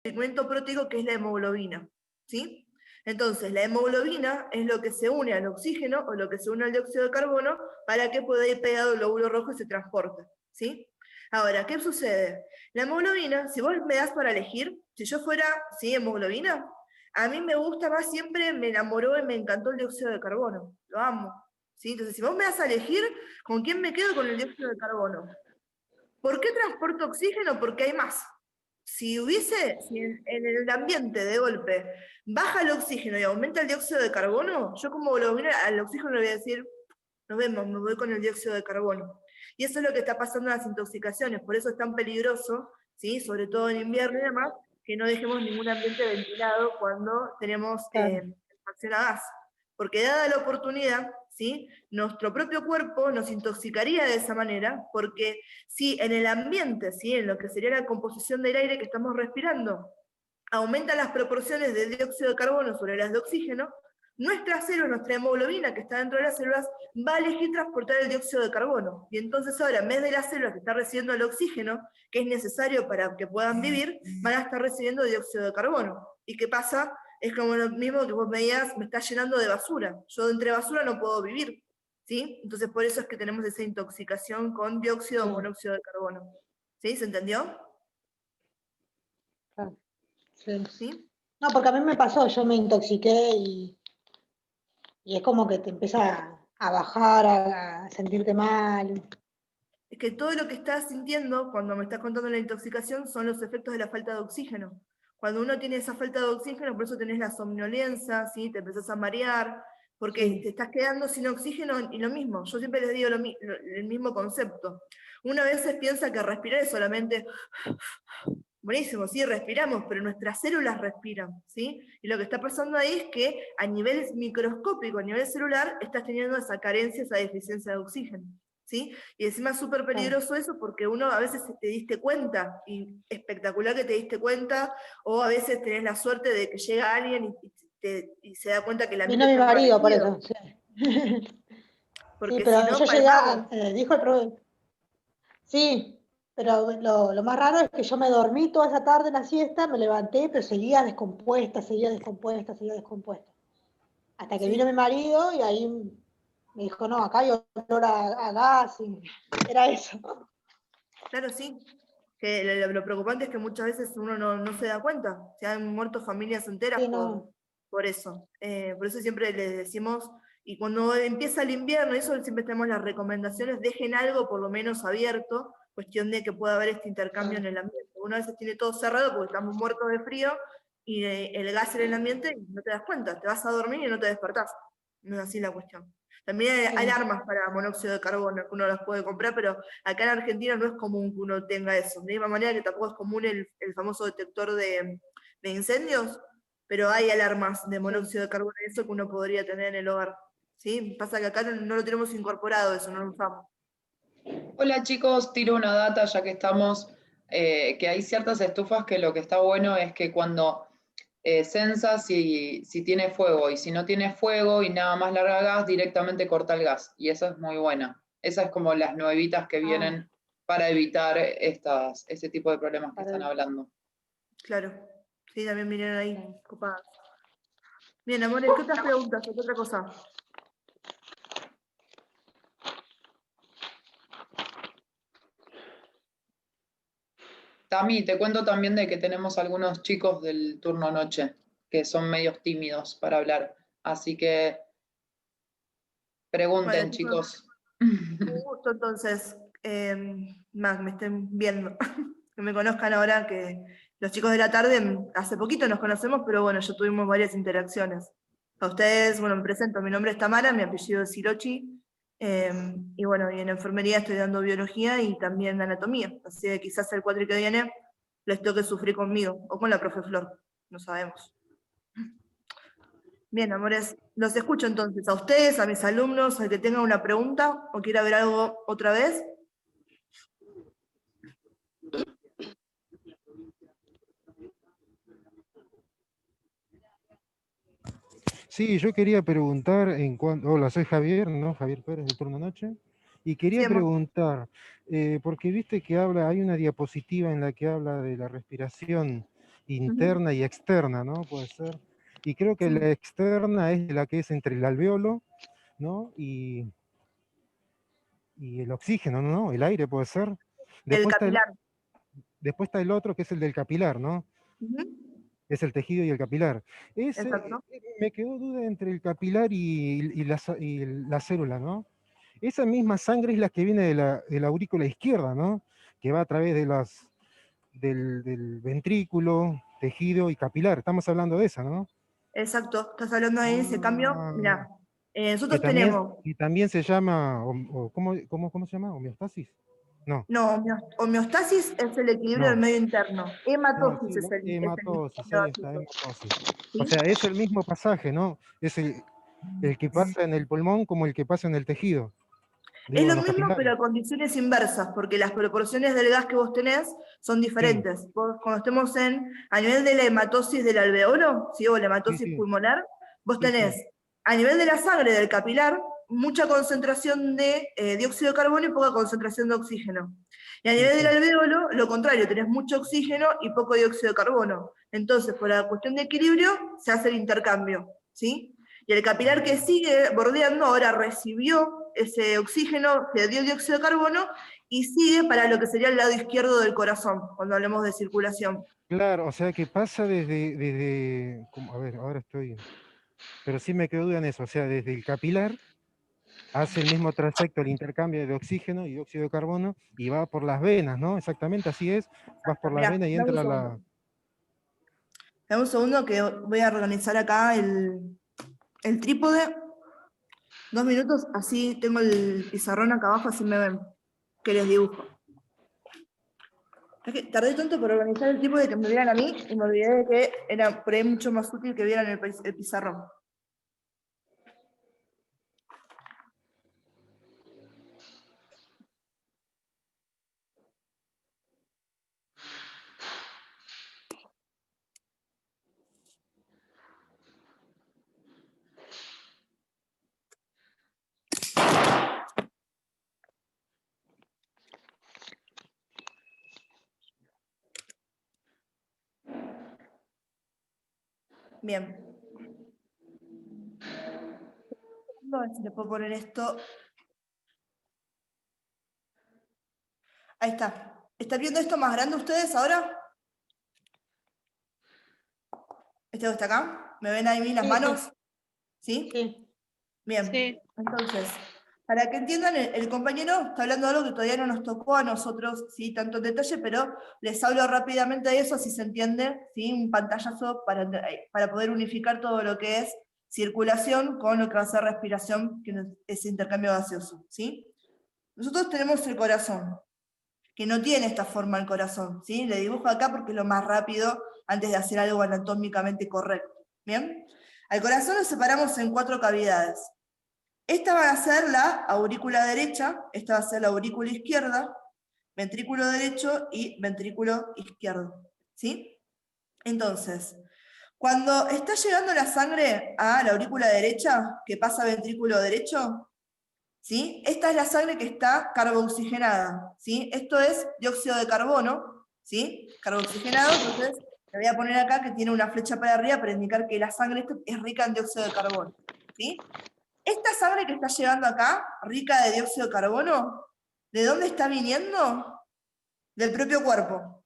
pigmento proteico que es la hemoglobina, ¿sí? Entonces, la hemoglobina es lo que se une al oxígeno o lo que se une al dióxido de carbono para que pueda ir pegado el glóbulo rojo y se transporte, ¿sí? Ahora, ¿qué sucede? La hemoglobina, si vos me das para elegir, si yo fuera, ¿sí? Hemoglobina, a mí me gusta más siempre, me enamoró y me encantó el dióxido de carbono, lo amo, ¿sí? Entonces, si vos me das a elegir, ¿con quién me quedo? Con el dióxido de carbono. ¿Por qué transporto oxígeno? Porque hay más. Si en el ambiente de golpe baja el oxígeno y aumenta el dióxido de carbono, yo como globina al oxígeno le voy a decir, nos vemos, me voy con el dióxido de carbono. Y eso es lo que está pasando en las intoxicaciones, por eso es tan peligroso, ¿sí? Sobre todo en invierno y demás, que no dejemos ningún ambiente ventilado cuando tenemos Claro. calefacción a gas. Porque dada la oportunidad, ¿sí? Nuestro propio cuerpo nos intoxicaría de esa manera, porque si en el ambiente, ¿sí? En lo que sería la composición del aire que estamos respirando, aumentan las proporciones de dióxido de carbono sobre las de oxígeno, nuestra célula, nuestra hemoglobina que está dentro de las células, va a elegir transportar el dióxido de carbono. Y entonces ahora, en vez de las células que están recibiendo el oxígeno, que es necesario para que puedan vivir, van a estar recibiendo dióxido de carbono. ¿Y qué pasa? Es como lo mismo que vos me digas, me está llenando de basura. Yo entre basura no puedo vivir, ¿sí? Entonces por eso es que tenemos esa intoxicación con dióxido o monóxido de carbono. ¿Sí? ¿Se entendió? Claro. Sí. ¿Sí? No, porque a mí me pasó, yo me intoxiqué y es como que te empieza a bajar, a sentirte mal. Es que todo lo que estás sintiendo cuando me estás contando la intoxicación son los efectos de la falta de oxígeno. Cuando uno tiene esa falta de oxígeno, por eso tenés la somnolencia, ¿sí? Te empezás a marear, porque Sí. te estás quedando sin oxígeno y lo mismo. Yo siempre les digo el mismo concepto. Una vez piensa que respirar es solamente, buenísimo, sí, respiramos, pero nuestras células respiran, ¿sí? Y lo que está pasando ahí es que a nivel microscópico, a nivel celular, estás teniendo esa carencia, esa deficiencia de oxígeno. ¿Sí? Y encima es súper peligroso eso porque uno a veces te diste cuenta, y espectacular que te diste cuenta, o a veces tenés la suerte de que llega alguien y se da cuenta que el ambiente Vino mi está marido por enrarecido, eso, sí. Sí, porque si pero no yo llegué palpamos. dijo el profesor, sí, pero lo más raro es que yo me dormí toda esa tarde en la siesta, me levanté, pero seguía descompuesta, seguía descompuesta, seguía descompuesta. Hasta que vino Sí, mi marido y ahí me dijo, no, acá hay olor a gas, y era eso. claro, sí. Que lo preocupante es que muchas veces uno no se da cuenta. Se han muerto familias enteras Sí, no, por eso. Por eso siempre les decimos, y cuando empieza el invierno, eso siempre tenemos las recomendaciones, dejen algo por lo menos abierto, cuestión de que pueda haber este intercambio en el ambiente. Uno a veces tiene todo cerrado porque estamos muertos de frío y el gas en el ambiente y no te das cuenta, te vas a dormir y no te despertás. No es así la cuestión. También hay sí. alarmas para monóxido de carbono que uno las puede comprar, pero acá en Argentina no es común que uno tenga eso. De la misma manera que tampoco es común el famoso detector de incendios, pero hay alarmas de Sí. monóxido de carbono y eso que uno podría tener en el hogar. ¿Sí? Pasa que acá no lo tenemos incorporado, eso no lo usamos. Hola chicos, tiro una data ya que estamos, que hay ciertas estufas que lo que está bueno es que cuando sensa si tiene fuego y si no tiene fuego y nada más larga gas, directamente corta el gas. Y eso es muy buena. Esas es como las nuevitas que Ah, vienen para evitar este tipo de problemas que para están el, hablando. Claro. Sí, también vinieron ahí, claro. copadas. Bien, amores, ¿qué otras preguntas? ¿Qué otra cosa? Tami, te cuento también de que tenemos algunos chicos del turno noche que son medios tímidos para hablar. Así que Bueno, pregunten, chicos, chicos. un gusto entonces, más me estén viendo, que me conozcan ahora, que los chicos de la tarde, hace poquito nos conocemos, pero bueno, ya tuvimos varias interacciones. A ustedes, bueno, me presento, mi nombre es Tamara, mi apellido es Sirochi, y bueno, y en enfermería estoy dando biología y también anatomía, así que quizás el cuatri que viene les toque sufrir conmigo, o con la profe Flor, no sabemos. Bien, amores, los escucho entonces, a ustedes, a mis alumnos, al que tenga una pregunta o quiera ver algo otra vez. Sí, yo quería preguntar hola, soy Javier, ¿no? Javier Pérez de Turno Noche. Y Sí, quería amor. preguntar, porque viste que hay una diapositiva en la que habla de la respiración. interna y externa, ¿no? Puede ser. Y creo que Sí. la externa es la que es entre el alveolo, ¿no? Y el oxígeno, ¿no? El aire puede ser. El Después está capilar. después está el otro que es el del capilar, ¿no? Ujú. Es el tejido y el capilar. Exacto. Me quedó duda entre el capilar y la célula, ¿no? Esa misma sangre es la que viene de la aurícula izquierda, ¿no? Que va a través del ventrículo, tejido y capilar. Estamos hablando de esa, ¿no? Exacto. Estás hablando de ese cambio. Ah, Mirá, que nosotros también, tenemos. y también se llama, ¿cómo se llama? ¿Homeostasis? No, No, homeostasis es el equilibrio del no, medio interno. no, Hematosis sí, es el hematosis, ahí está, hematosis. O ¿sí? sea, es el mismo pasaje, ¿no? Es el que pasa en el pulmón como el que pasa en el tejido, Es digo, lo en los mismo, pero capilares. a condiciones inversas, porque las proporciones del gas que vos tenés son Sí, diferentes. Vos, cuando estemos a nivel de la hematosis del alveolo, ¿sí? O la sí, hematosis sí, pulmonar, vos sí, sí, tenés a nivel de la sangre del capilar mucha concentración de dióxido de carbono y poca concentración de oxígeno. Y a sí, nivel del sí. alveolo, lo contrario, tenés mucho oxígeno y poco dióxido de carbono. Entonces, por la cuestión de equilibrio, se hace el intercambio, ¿sí? Y el capilar que sigue bordeando ahora recibió ese oxígeno, se dio el dióxido de carbono y sigue para lo que sería el lado izquierdo del corazón, cuando hablemos de circulación. Claro, o sea que pasa a ver, ahora estoy, pero sí me quedo duda en eso, o sea, desde el capilar hace el mismo trayecto, el intercambio de oxígeno y dióxido de carbono, y va por las venas, ¿no? Exactamente así es, vas por las Mirá, venas y dame un entra segundo. la... Dame un segundo que voy a organizar acá el trípode. 2 minutos, así tengo el pizarrón acá abajo, así me ven, que les dibujo. Es que tardé tanto por organizar el trípode que me vieran a mí y me olvidé de que era por ahí mucho más útil que vieran el pizarrón. Bien. A ver si le puedo poner esto. Ahí está. ¿Están viendo esto más grande ustedes ahora? ¿Este que está acá? ¿Me ven ahí las Sí, manos? ¿Sí? sí. Bien. Sí. Entonces, para que entiendan, el compañero está hablando de algo que todavía no nos tocó a nosotros, ¿sí? Tanto en detalle, pero les hablo rápidamente de eso, así se entiende, ¿sí? Un pantallazo para poder unificar todo lo que es circulación con lo que va a ser respiración, que es intercambio gaseoso, ¿sí? Nosotros tenemos el corazón, que no tiene esta forma el corazón, ¿sí? Le dibujo acá porque es lo más rápido antes de hacer algo anatómicamente correcto, ¿bien? Al corazón lo separamos en 4 cavidades. Esta va a ser la aurícula derecha, esta va a ser la aurícula izquierda, ventrículo derecho y ventrículo izquierdo, ¿sí? Entonces, cuando está llegando la sangre a la aurícula derecha, que pasa a ventrículo derecho, ¿sí? Esta es la sangre que está carbooxigenada, ¿sí? Esto es dióxido de carbono, ¿sí? Carbooxigenado, entonces le voy a poner acá que tiene una flecha para arriba para indicar que la sangre es rica en dióxido de carbono, ¿sí? Esta sangre que está llegando acá, rica de dióxido de carbono, ¿de dónde está viniendo? Del propio cuerpo.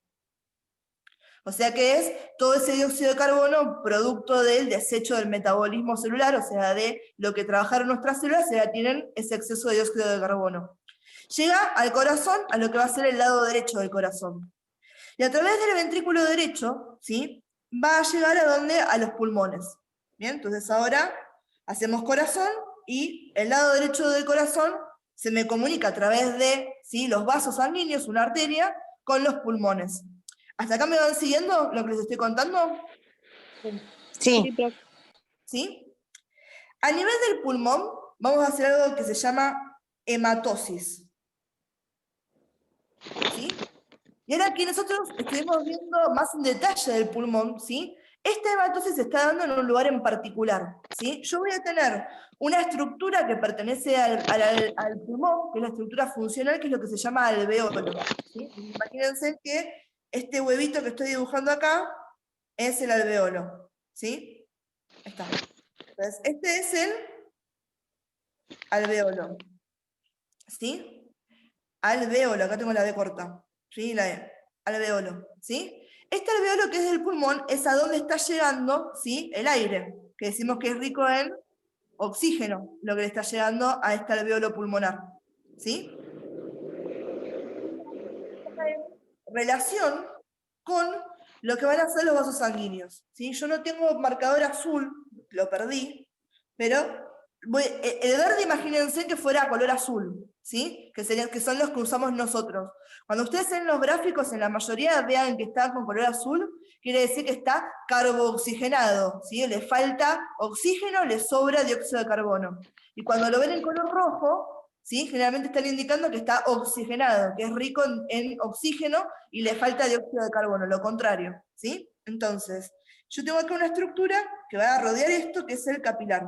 O sea que es todo ese dióxido de carbono producto del desecho del metabolismo celular, o sea, de lo que trabajaron nuestras células, ya tienen ese exceso de dióxido de carbono. Llega al corazón, a lo que va a ser el lado derecho del corazón. Y a través del ventrículo derecho, ¿sí? Va a llegar a dónde? A los pulmones. Bien, entonces ahora hacemos corazón y el lado derecho del corazón se me comunica a través de, ¿sí? Los vasos sanguíneos, una arteria, con los pulmones. ¿Hasta acá me van siguiendo lo que les estoy contando? Sí, profe. ¿Sí? A nivel del pulmón, vamos a hacer algo que se llama hematosis. ¿Sí? Y ahora aquí nosotros estuvimos viendo más en detalle del pulmón, ¿sí? Esta hematosis se está dando en un lugar en particular, ¿sí? Yo voy a tener una estructura que pertenece al pulmón, que es la estructura funcional, que es lo que se llama alveolo, ¿sí? Imagínense que este huevito que estoy dibujando acá es el alveolo, ¿sí? Ahí está. Entonces, este es el alveolo, ¿sí? Alveolo, acá tengo la B corta, ¿sí? La E, alveolo, ¿sí? Este alveolo que es del pulmón es a donde está llegando, ¿sí? El aire, que decimos que es rico en oxígeno, lo que le está llegando a este alveolo pulmonar, ¿sí? Relación con lo que van a ser los vasos sanguíneos, ¿sí? Yo no tengo marcador azul, lo perdí, pero el verde imagínense que fuera color azul, ¿sí? Que son los que usamos nosotros. Cuando ustedes ven los gráficos, en la mayoría vean que está con color azul, quiere decir que está carbooxigenado, ¿sí? Le falta oxígeno, le sobra dióxido de carbono. Y cuando lo ven en color rojo, ¿sí? Generalmente están indicando que está oxigenado, que es rico en oxígeno y le falta dióxido de carbono, lo contrario, ¿sí? Entonces, yo tengo acá una estructura que va a rodear esto, que es el capilar.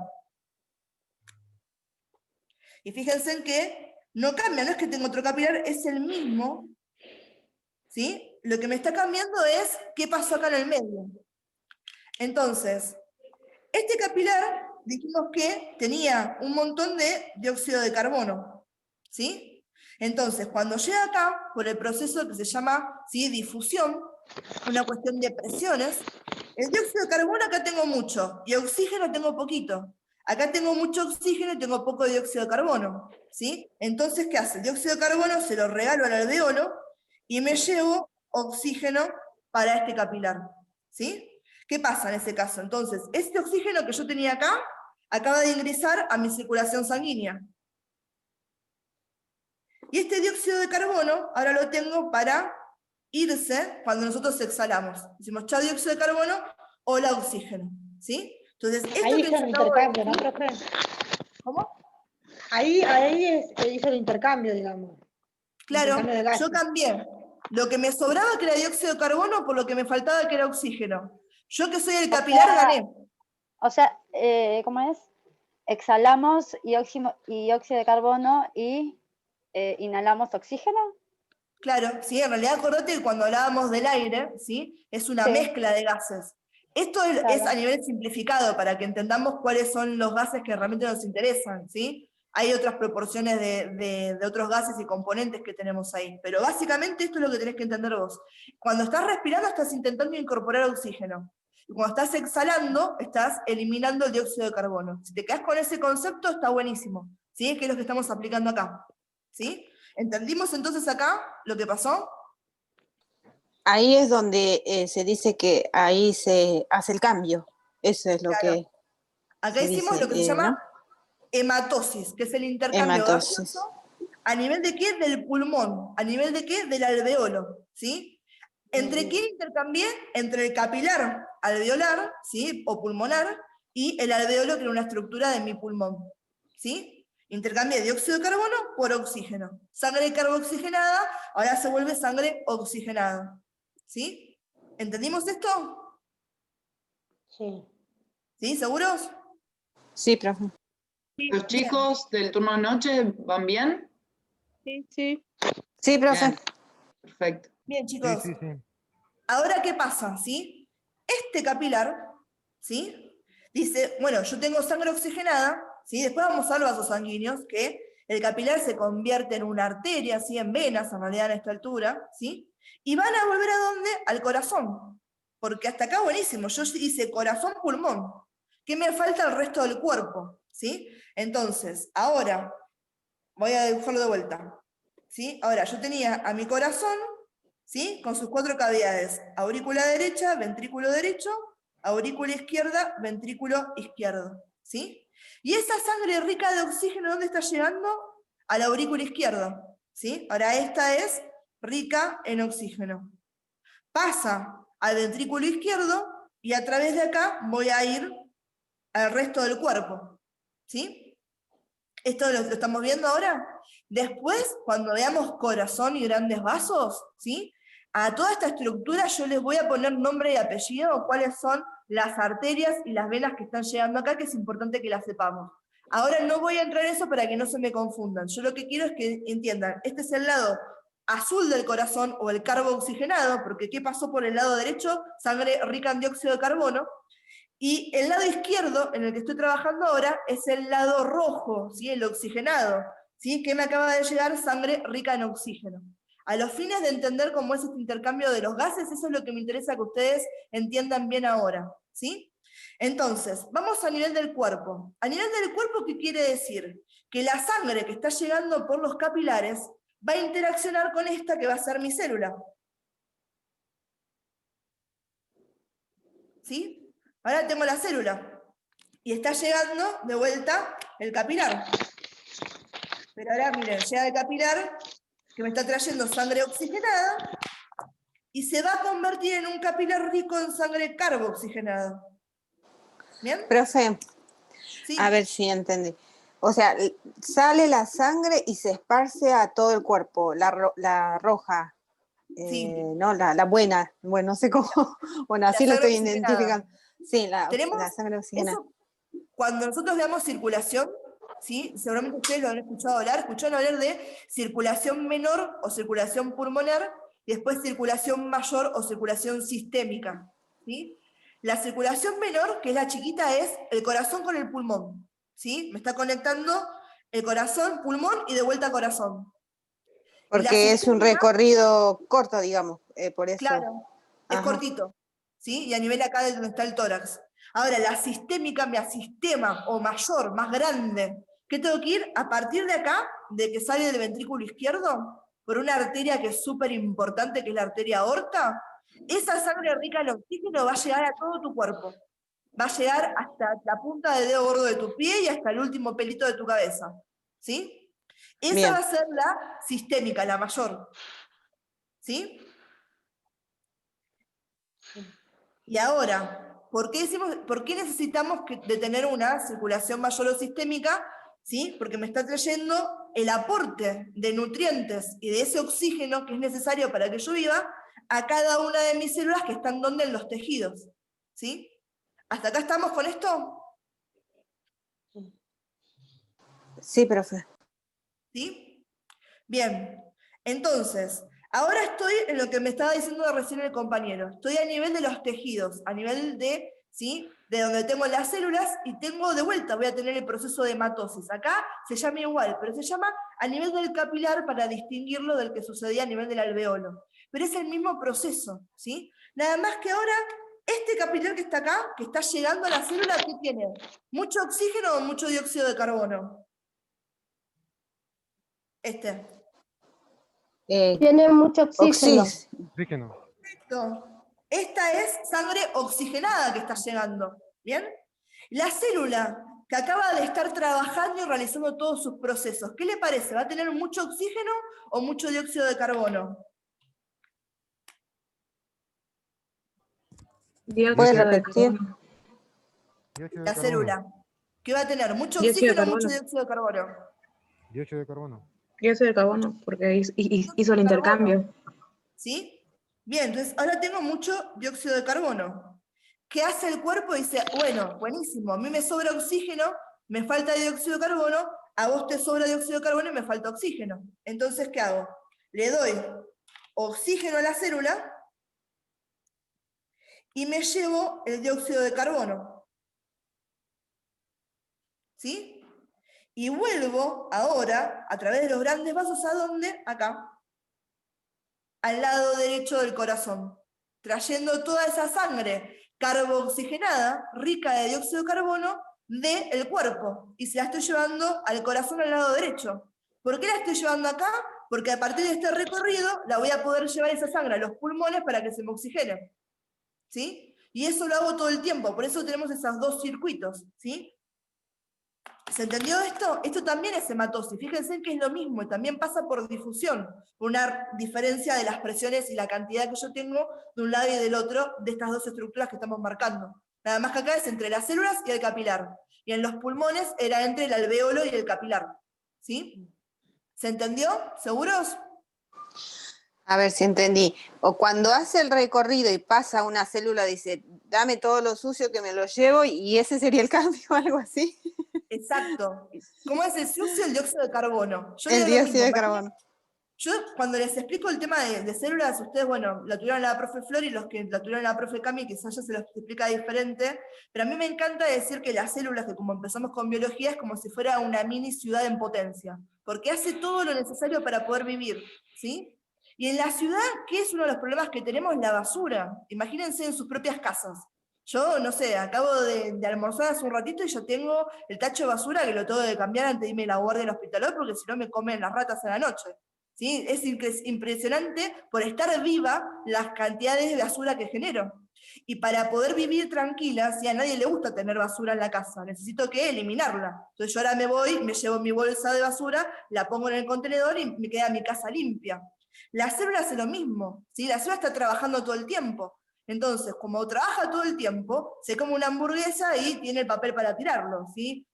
Y fíjense en que no cambia, no es que tengo otro capilar, es el mismo, ¿sí? Lo que me está cambiando es qué pasó acá en el medio. Entonces, este capilar, dijimos que tenía un montón de dióxido de carbono, ¿sí? Entonces, cuando llega acá, por el proceso que se llama, ¿sí?, difusión, una cuestión de presiones, el dióxido de carbono acá tengo mucho, y oxígeno tengo poquito. Acá tengo mucho oxígeno y tengo poco dióxido de carbono, ¿sí? Entonces, ¿qué hace? El dióxido de carbono se lo regalo al alveolo y me llevo oxígeno para este capilar, ¿sí? ¿Qué pasa en ese caso? Entonces, este oxígeno que yo tenía acá, acaba de ingresar a mi circulación sanguínea. Y este dióxido de carbono, ahora lo tengo para irse cuando nosotros exhalamos. Decimos, chao dióxido de carbono, hola oxígeno, ¿sí? Entonces, esto Ahí que hizo el intercambio, ¿no, profe? ¿Cómo? Ahí hizo el intercambio, digamos. Claro, Intercambio de gases. yo cambié lo que me sobraba, que era dióxido de carbono, por lo que me faltaba, que era oxígeno. Yo que soy el capilar, gané. O sea, ¿cómo es? Exhalamos y óxido de carbono y inhalamos oxígeno. Claro, sí, en realidad acordate que cuando hablábamos del aire, ¿sí?, es una Sí. mezcla de gases. Esto es Claro. a nivel simplificado, para que entendamos cuáles son los gases que realmente nos interesan, ¿sí? Hay otras proporciones de otros gases y componentes que tenemos ahí, pero básicamente esto es lo que tenés que entender vos. Cuando estás respirando estás intentando incorporar oxígeno, y cuando estás exhalando estás eliminando el dióxido de carbono. Si te quedás con ese concepto está buenísimo, ¿sí? Que es lo que estamos aplicando acá, ¿sí? ¿Entendimos entonces acá lo que pasó? Ahí es donde se dice que ahí se hace el cambio. Eso es lo Claro. que Acá se hicimos dice, lo que se llama ¿no? hematosis, que es el intercambio Hematosis. gaseoso. ¿A nivel de qué? Del pulmón. ¿A nivel de qué? Del alveolo, ¿sí? ¿Entre quién intercambié? Entre el capilar alveolar, ¿sí?, o pulmonar, y el alveolo, que era una estructura de mi pulmón, ¿sí? Intercambié dióxido de carbono por oxígeno. Sangre carbooxigenada, ahora se vuelve sangre oxigenada, ¿sí? ¿Entendimos esto? Sí. ¿Sí? ¿Seguros? Sí, profe. ¿Los chicos del turno de noche van bien? Sí, sí. Sí, profe. Bien, perfecto. Bien, chicos. Sí, sí, sí. Ahora, ¿qué pasa? ¿Sí? Este capilar, ¿sí?, dice, bueno, yo tengo sangre oxigenada, ¿sí? Después vamos a los vasos sanguíneos, que el capilar se convierte en una arteria, ¿sí?, en venas, en realidad, en esta altura, ¿sí? Y van a volver ¿a dónde? Al corazón. Porque hasta acá, buenísimo, yo hice corazón-pulmón. ¿Qué me falta el resto del cuerpo? ¿Sí? Entonces, ahora, voy a dibujarlo de vuelta, ¿sí? Ahora, yo tenía a mi corazón, ¿sí?, con sus 4 cavidades: aurícula derecha, ventrículo derecho, aurícula izquierda, ventrículo izquierdo, ¿sí? Y esa sangre rica de oxígeno, ¿dónde está llegando? A la aurícula izquierda, ¿sí? Ahora esta es rica en oxígeno. Pasa al ventrículo izquierdo y a través de acá voy a ir al resto del cuerpo, ¿sí? ¿Esto lo estamos viendo ahora? Después, cuando veamos corazón y grandes vasos, ¿sí?, a toda esta estructura yo les voy a poner nombre y apellido, cuáles son las arterias y las venas que están llegando acá, que es importante que las sepamos. Ahora no voy a entrar en eso para que no se me confundan. Yo lo que quiero es que entiendan, este es el lado azul del corazón o el carboxigenado, porque ¿qué pasó por el lado derecho? Sangre rica en dióxido de carbono. Y el lado izquierdo, en el que estoy trabajando ahora, es el lado rojo, ¿sí? El oxigenado, ¿sí? Que me acaba de llegar sangre rica en oxígeno. A los fines de entender cómo es este intercambio de los gases, eso es lo que me interesa que ustedes entiendan bien ahora, ¿sí? Entonces, vamos a nivel del cuerpo. A nivel del cuerpo, ¿qué quiere decir? Que la sangre que está llegando por los capilares va a interaccionar con esta que va a ser mi célula. ¿Sí? Ahora tengo la célula. Y está llegando de vuelta el capilar. Pero ahora, miren, llega el capilar que me está trayendo sangre oxigenada y se va a convertir en un capilar rico en sangre carboxigenada. ¿Bien? Profe, Sí. a ver si entendí. O sea, sale la sangre y se esparce a todo el cuerpo, la roja, Sí. no, la buena, bueno, no sé cómo, bueno, así lo sangre estoy oxigenada. identificando. Sí, la Tenemos sangre oxigenada. eso, cuando nosotros veamos circulación, ¿sí? Seguramente ustedes lo han escuchado hablar, escucharon hablar de circulación menor o circulación pulmonar, y después circulación mayor o circulación sistémica, ¿sí? La circulación menor, que es la chiquita, es el corazón con el pulmón, ¿sí? Me está conectando el corazón, pulmón y de vuelta corazón. Porque es un recorrido corto, digamos, por eso. Claro, es Ajá. cortito, ¿sí? Y a nivel acá de donde está el tórax. Ahora, la sistémica, mi sistema o mayor, más grande, ¿qué tengo que ir? A partir de acá, de que sale del ventrículo izquierdo, por una arteria que es súper importante, que es la arteria aorta, esa sangre rica en oxígeno va a llegar a todo tu cuerpo. Va a llegar hasta la punta del dedo gordo de tu pie y hasta el último pelito de tu cabeza, ¿sí? Esa Bien. va a ser la sistémica, la mayor, ¿sí? Y ahora, ¿por qué necesitamos de tener una circulación mayor o sistémica? ¿Sí? Porque me está trayendo el aporte de nutrientes y de ese oxígeno que es necesario para que yo viva a cada una de mis células que están donde en los tejidos. ¿Sí? ¿Hasta acá estamos con esto? Sí, profe. ¿Sí? Bien. Entonces, ahora estoy en lo que me estaba diciendo recién el compañero. Estoy a nivel de los tejidos, a nivel de, ¿sí? De donde tengo las células y tengo de vuelta, voy a tener el proceso de matosis. Acá se llama igual, pero se llama a nivel del capilar para distinguirlo del que sucedía a nivel del alveolo. Pero es el mismo proceso, ¿sí? Nada más que ahora, este capilar que está acá, que está llegando a la célula, ¿qué tiene? ¿Mucho oxígeno o mucho dióxido de carbono? Este. Tiene mucho oxígeno. Oxígeno. Perfecto. Esta es sangre oxigenada que está llegando. ¿Bien? La célula que acaba de estar trabajando y realizando todos sus procesos, ¿qué le parece? ¿Va a tener mucho oxígeno o mucho dióxido de carbono? ¿Puedes repetir? La célula. ¿Qué va a tener? ¿Mucho Dióxido de oxígeno o mucho carbono. dióxido de carbono? Dióxido de carbono. Dióxido de carbono, porque hizo el intercambio. ¿Sí? Bien, entonces ahora tengo mucho dióxido de carbono. ¿Qué hace el cuerpo? Dice, bueno, buenísimo, a mí me sobra oxígeno, me falta dióxido de carbono, a vos te sobra dióxido de carbono y me falta oxígeno. Entonces, ¿qué hago? Le doy oxígeno a la célula y me llevo el dióxido de carbono. ¿Sí? Y vuelvo ahora, a través de los grandes vasos, ¿a dónde? Acá. Al lado derecho del corazón, trayendo toda esa sangre carboxigenada, rica de dióxido de carbono, del cuerpo, y se la estoy llevando al corazón al lado derecho. ¿Por qué la estoy llevando acá? Porque a partir de este recorrido la voy a poder llevar esa sangre a los pulmones para que se me oxigene. ¿Sí? Y eso lo hago todo el tiempo, por eso tenemos esos dos circuitos. ¿Sí? ¿Se entendió esto? Esto también es hematosis. Fíjense que es lo mismo y también pasa por difusión, por una diferencia de las presiones y la cantidad que yo tengo de un lado y del otro de estas dos estructuras que estamos marcando. Nada más que acá es entre las células y el capilar. Y en los pulmones era entre el alvéolo y el capilar. ¿Sí? ¿Se entendió? ¿Seguros? A ver si entendí. O cuando hace el recorrido y pasa una célula, dice, dame todo lo sucio que me lo llevo, y ese sería el cambio, algo así. Exacto. ¿Cómo es el sucio? El dióxido de carbono. Yo El leo lo dióxido mismo. de carbono. Yo cuando les explico el tema de células, ustedes, bueno, la tuvieron la profe Flor y los que la tuvieron la profe Cami, quizás ya se los explica diferente, pero a mí me encanta decir que las células, que como empezamos con biología, es como si fuera una mini ciudad en potencia, porque hace todo lo necesario para poder vivir, ¿sí? Y en la ciudad, ¿qué es uno de los problemas que tenemos? La basura. Imagínense en sus propias casas. Yo, no sé, acabo de almorzar hace un ratito y yo tengo el tacho de basura que lo tengo que cambiar antes de irme a la guardia del hospital, porque si no me comen las ratas a la noche. ¿Sí? Es impresionante por estar viva las cantidades de basura que genero. Y para poder vivir tranquila, si a nadie le gusta tener basura en la casa, necesito que eliminarla. Entonces yo ahora me voy, me llevo mi bolsa de basura, la pongo en el contenedor y me queda mi casa limpia. La célula hace lo mismo, ¿sí? La célula está trabajando todo el tiempo. Entonces, como trabaja todo el tiempo, se come una hamburguesa y tiene el papel para tirarlo, ¿sí?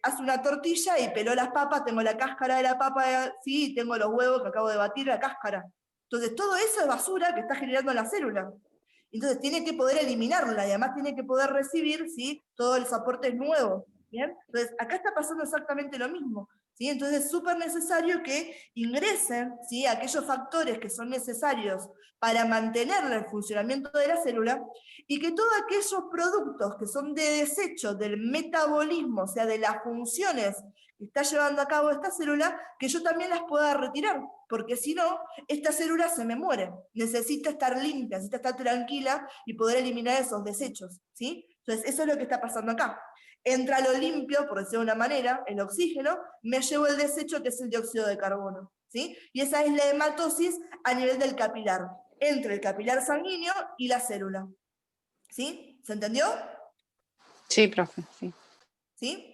Hace una tortilla y peló las papas, tengo la cáscara de la papa, sí, tengo los huevos que acabo de batir, la cáscara. Entonces, todo eso es basura que está generando la célula. Entonces, tiene que poder eliminarla y además tiene que poder recibir, ¿sí?, todos los aportes nuevos. ¿Bien? Entonces, acá está pasando exactamente lo mismo. ¿Sí? Entonces, es súper necesario que ingresen, ¿sí?, aquellos factores que son necesarios para mantener el funcionamiento de la célula, y que todos aquellos productos que son de desecho del metabolismo, o sea, de las funciones que está llevando a cabo esta célula, que yo también las pueda retirar, porque si no, esta célula se me muere. Necesita estar limpia, necesita estar tranquila y poder eliminar esos desechos, ¿sí? Entonces, eso es lo que está pasando acá. Entra lo limpio, por decirlo de una manera, el oxígeno, me llevo el desecho, que es el dióxido de carbono, ¿sí? Y esa es la hematosis a nivel del capilar, entre el capilar sanguíneo y la célula. ¿Sí? ¿Se entendió? Sí, profe, sí. ¿Sí?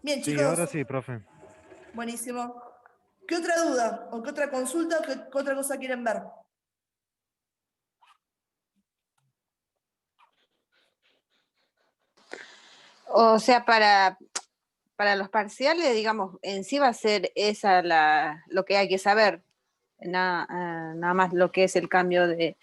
Bien, Sí, chicos. ahora sí, profe. Buenísimo. ¿Qué otra duda? ¿O qué otra consulta? ¿Qué otra cosa quieren ver? O sea, para los parciales, digamos, en sí va a ser esa lo que hay que saber. Nada más lo que es el cambio de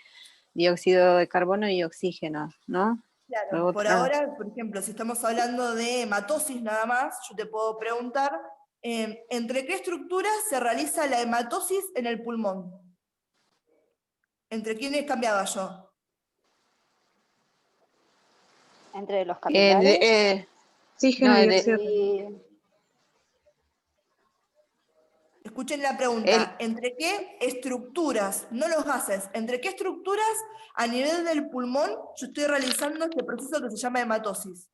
dióxido de carbono y oxígeno, ¿no? Claro, por ahora, por ejemplo, si estamos hablando de hematosis nada más, yo te puedo preguntar, ¿entre qué estructuras se realiza la hematosis en el pulmón? ¿Entre quiénes cambiaba yo? Entre los capilares. Oxígeno y dióxido. Escuchen la pregunta, ¿entre qué estructuras, no los gases, entre qué estructuras a nivel del pulmón yo estoy realizando este proceso que se llama hematosis?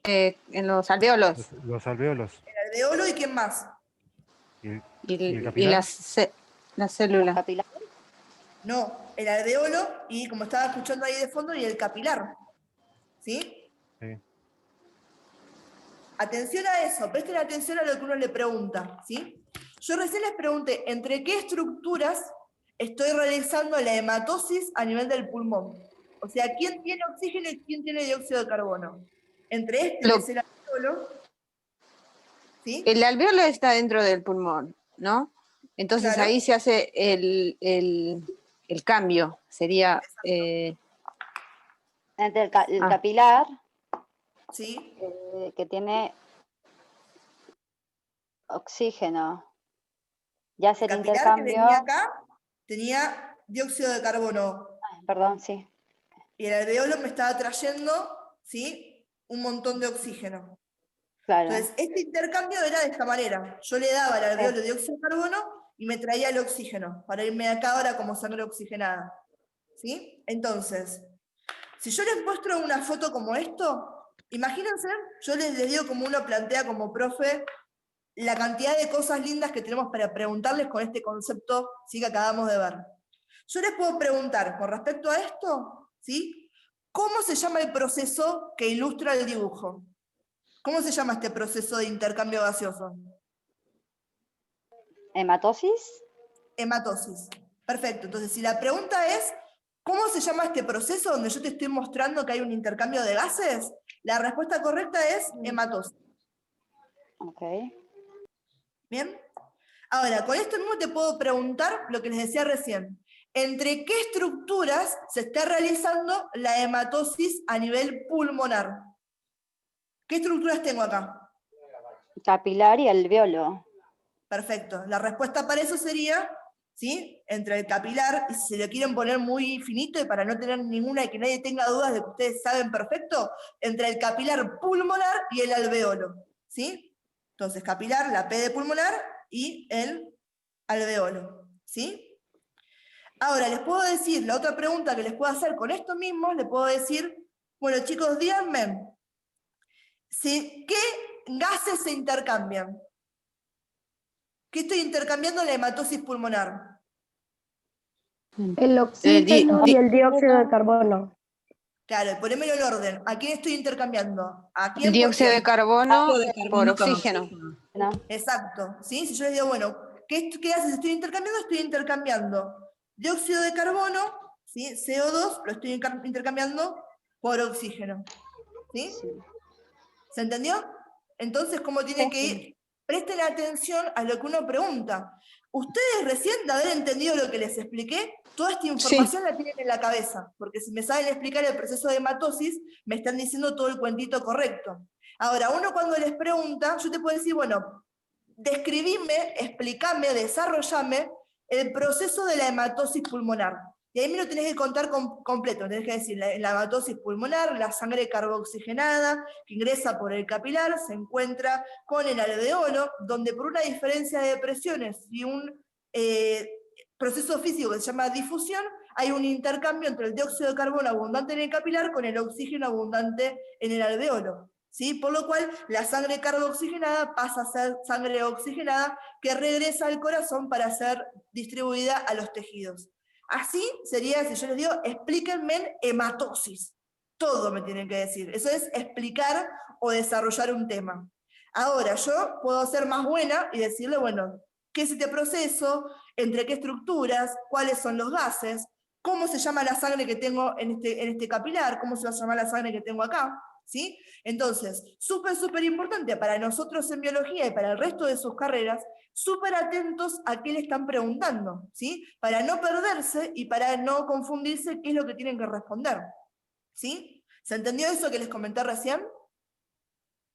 En los alveolos. Los alveolos. El alveolo y ¿quién más? ¿Y el capilar? La célula. No, el alveolo y, como estaba escuchando ahí de fondo, y el capilar. ¿Sí? Sí. Atención a eso, presten atención a lo que uno le pregunta, ¿sí? Yo recién les pregunté, ¿entre qué estructuras estoy realizando la hematosis a nivel del pulmón? O sea, ¿quién tiene oxígeno y quién tiene dióxido de carbono? Entre este, que es el alveolo, ¿sí? El alveolo está dentro del pulmón, ¿no? Entonces Claro. ahí se hace el cambio, sería... Entre el capilar, ¿sí? Que tiene oxígeno, ya hace el capilar intercambio. Que venía acá tenía dióxido de carbono. Perdón, sí. Y el alveolo me estaba trayendo, ¿sí?, un montón de oxígeno. Claro. Entonces, este intercambio era de esta manera. Yo le daba al alveolo dióxido de carbono y me traía el oxígeno, para irme acá ahora como sangre oxigenada. ¿Sí? Entonces, si yo les muestro una foto como esto, imagínense, yo les digo como uno plantea como profe, la cantidad de cosas lindas que tenemos para preguntarles con este concepto, ¿sí?, que acabamos de ver. Yo les puedo preguntar, con respecto a esto, ¿sí?, ¿cómo se llama el proceso que ilustra el dibujo? ¿Cómo se llama este proceso de intercambio gaseoso? ¿Hematosis? Hematosis. Perfecto. Entonces, si la pregunta es, ¿cómo se llama este proceso donde yo te estoy mostrando que hay un intercambio de gases? La respuesta correcta es hematosis. Ok. ¿Bien? Ahora, con esto mismo te puedo preguntar lo que les decía recién. ¿Entre qué estructuras se está realizando la hematosis a nivel pulmonar? ¿Qué estructuras tengo acá? Capilar y alveolo. Perfecto. La respuesta para eso sería, ¿sí? Entre el capilar, y si se lo quieren poner muy finito y para no tener ninguna y que nadie tenga dudas de que ustedes saben perfecto, entre el capilar pulmonar y el alveolo, ¿sí? Entonces, capilar, la P de pulmonar y el alveolo, ¿sí? Ahora, les puedo decir, la otra pregunta que les puedo hacer con esto mismo, les puedo decir, bueno chicos, díganme, ¿qué gases se intercambian? ¿Qué estoy intercambiando en la hematosis pulmonar? El oxígeno y el dióxido de carbono. Claro, ponémelo en orden. ¿A quién estoy intercambiando? ¿A quién El por dióxido quién? de carbono Dióxido de por carbono con oxígeno. Exacto, ¿sí? Si yo les digo, bueno, ¿qué gases estoy intercambiando? Estoy intercambiando dióxido de carbono, ¿sí? CO2, lo estoy intercambiando por oxígeno, ¿sí? ¿Se entendió? Entonces, ¿cómo tiene que ir? Presten atención a lo que uno pregunta. Ustedes recién de haber entendido lo que les expliqué, toda esta información la tienen en la cabeza, porque si me saben explicar el proceso de hematosis, me están diciendo todo el cuentito correcto. Ahora, uno cuando les pregunta, yo te puedo decir, bueno, describime, explícame, desarrollame el proceso de la hematosis pulmonar. Y ahí me lo tenés que contar completo, tenés que decir, la hematosis pulmonar, la sangre carbooxigenada que ingresa por el capilar, se encuentra con el alveolo, donde por una diferencia de presiones y un proceso físico que se llama difusión, hay un intercambio entre el dióxido de carbono abundante en el capilar con el oxígeno abundante en el alveolo. ¿Sí? Por lo cual la sangre carbooxigenada pasa a ser sangre oxigenada que regresa al corazón para ser distribuida a los tejidos. Así sería, si yo les digo, explíquenme en hematosis. Todo me tienen que decir. Eso es explicar o desarrollar un tema. Ahora, yo puedo ser más buena y decirle, bueno, ¿qué es este proceso? ¿Entre qué estructuras? ¿Cuáles son los gases? ¿Cómo se llama la sangre que tengo en este capilar? ¿Cómo se va a llamar la sangre que tengo acá? ¿Sí? Entonces, súper importante para nosotros en biología y para el resto de sus carreras, súper atentos a qué le están preguntando, ¿sí? Para no perderse y para no confundirse qué es lo que tienen que responder, ¿sí? ¿Se entendió eso que les comenté recién?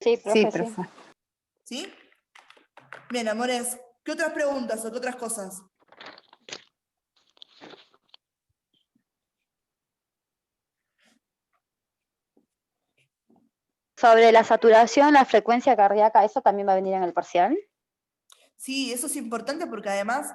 Sí, profe, Sí, profe. ¿Sí? Bien, amores, ¿qué otras preguntas o qué otras cosas? Sobre la saturación, la frecuencia cardíaca, ¿eso también va a venir en el parcial? Sí, eso es importante porque además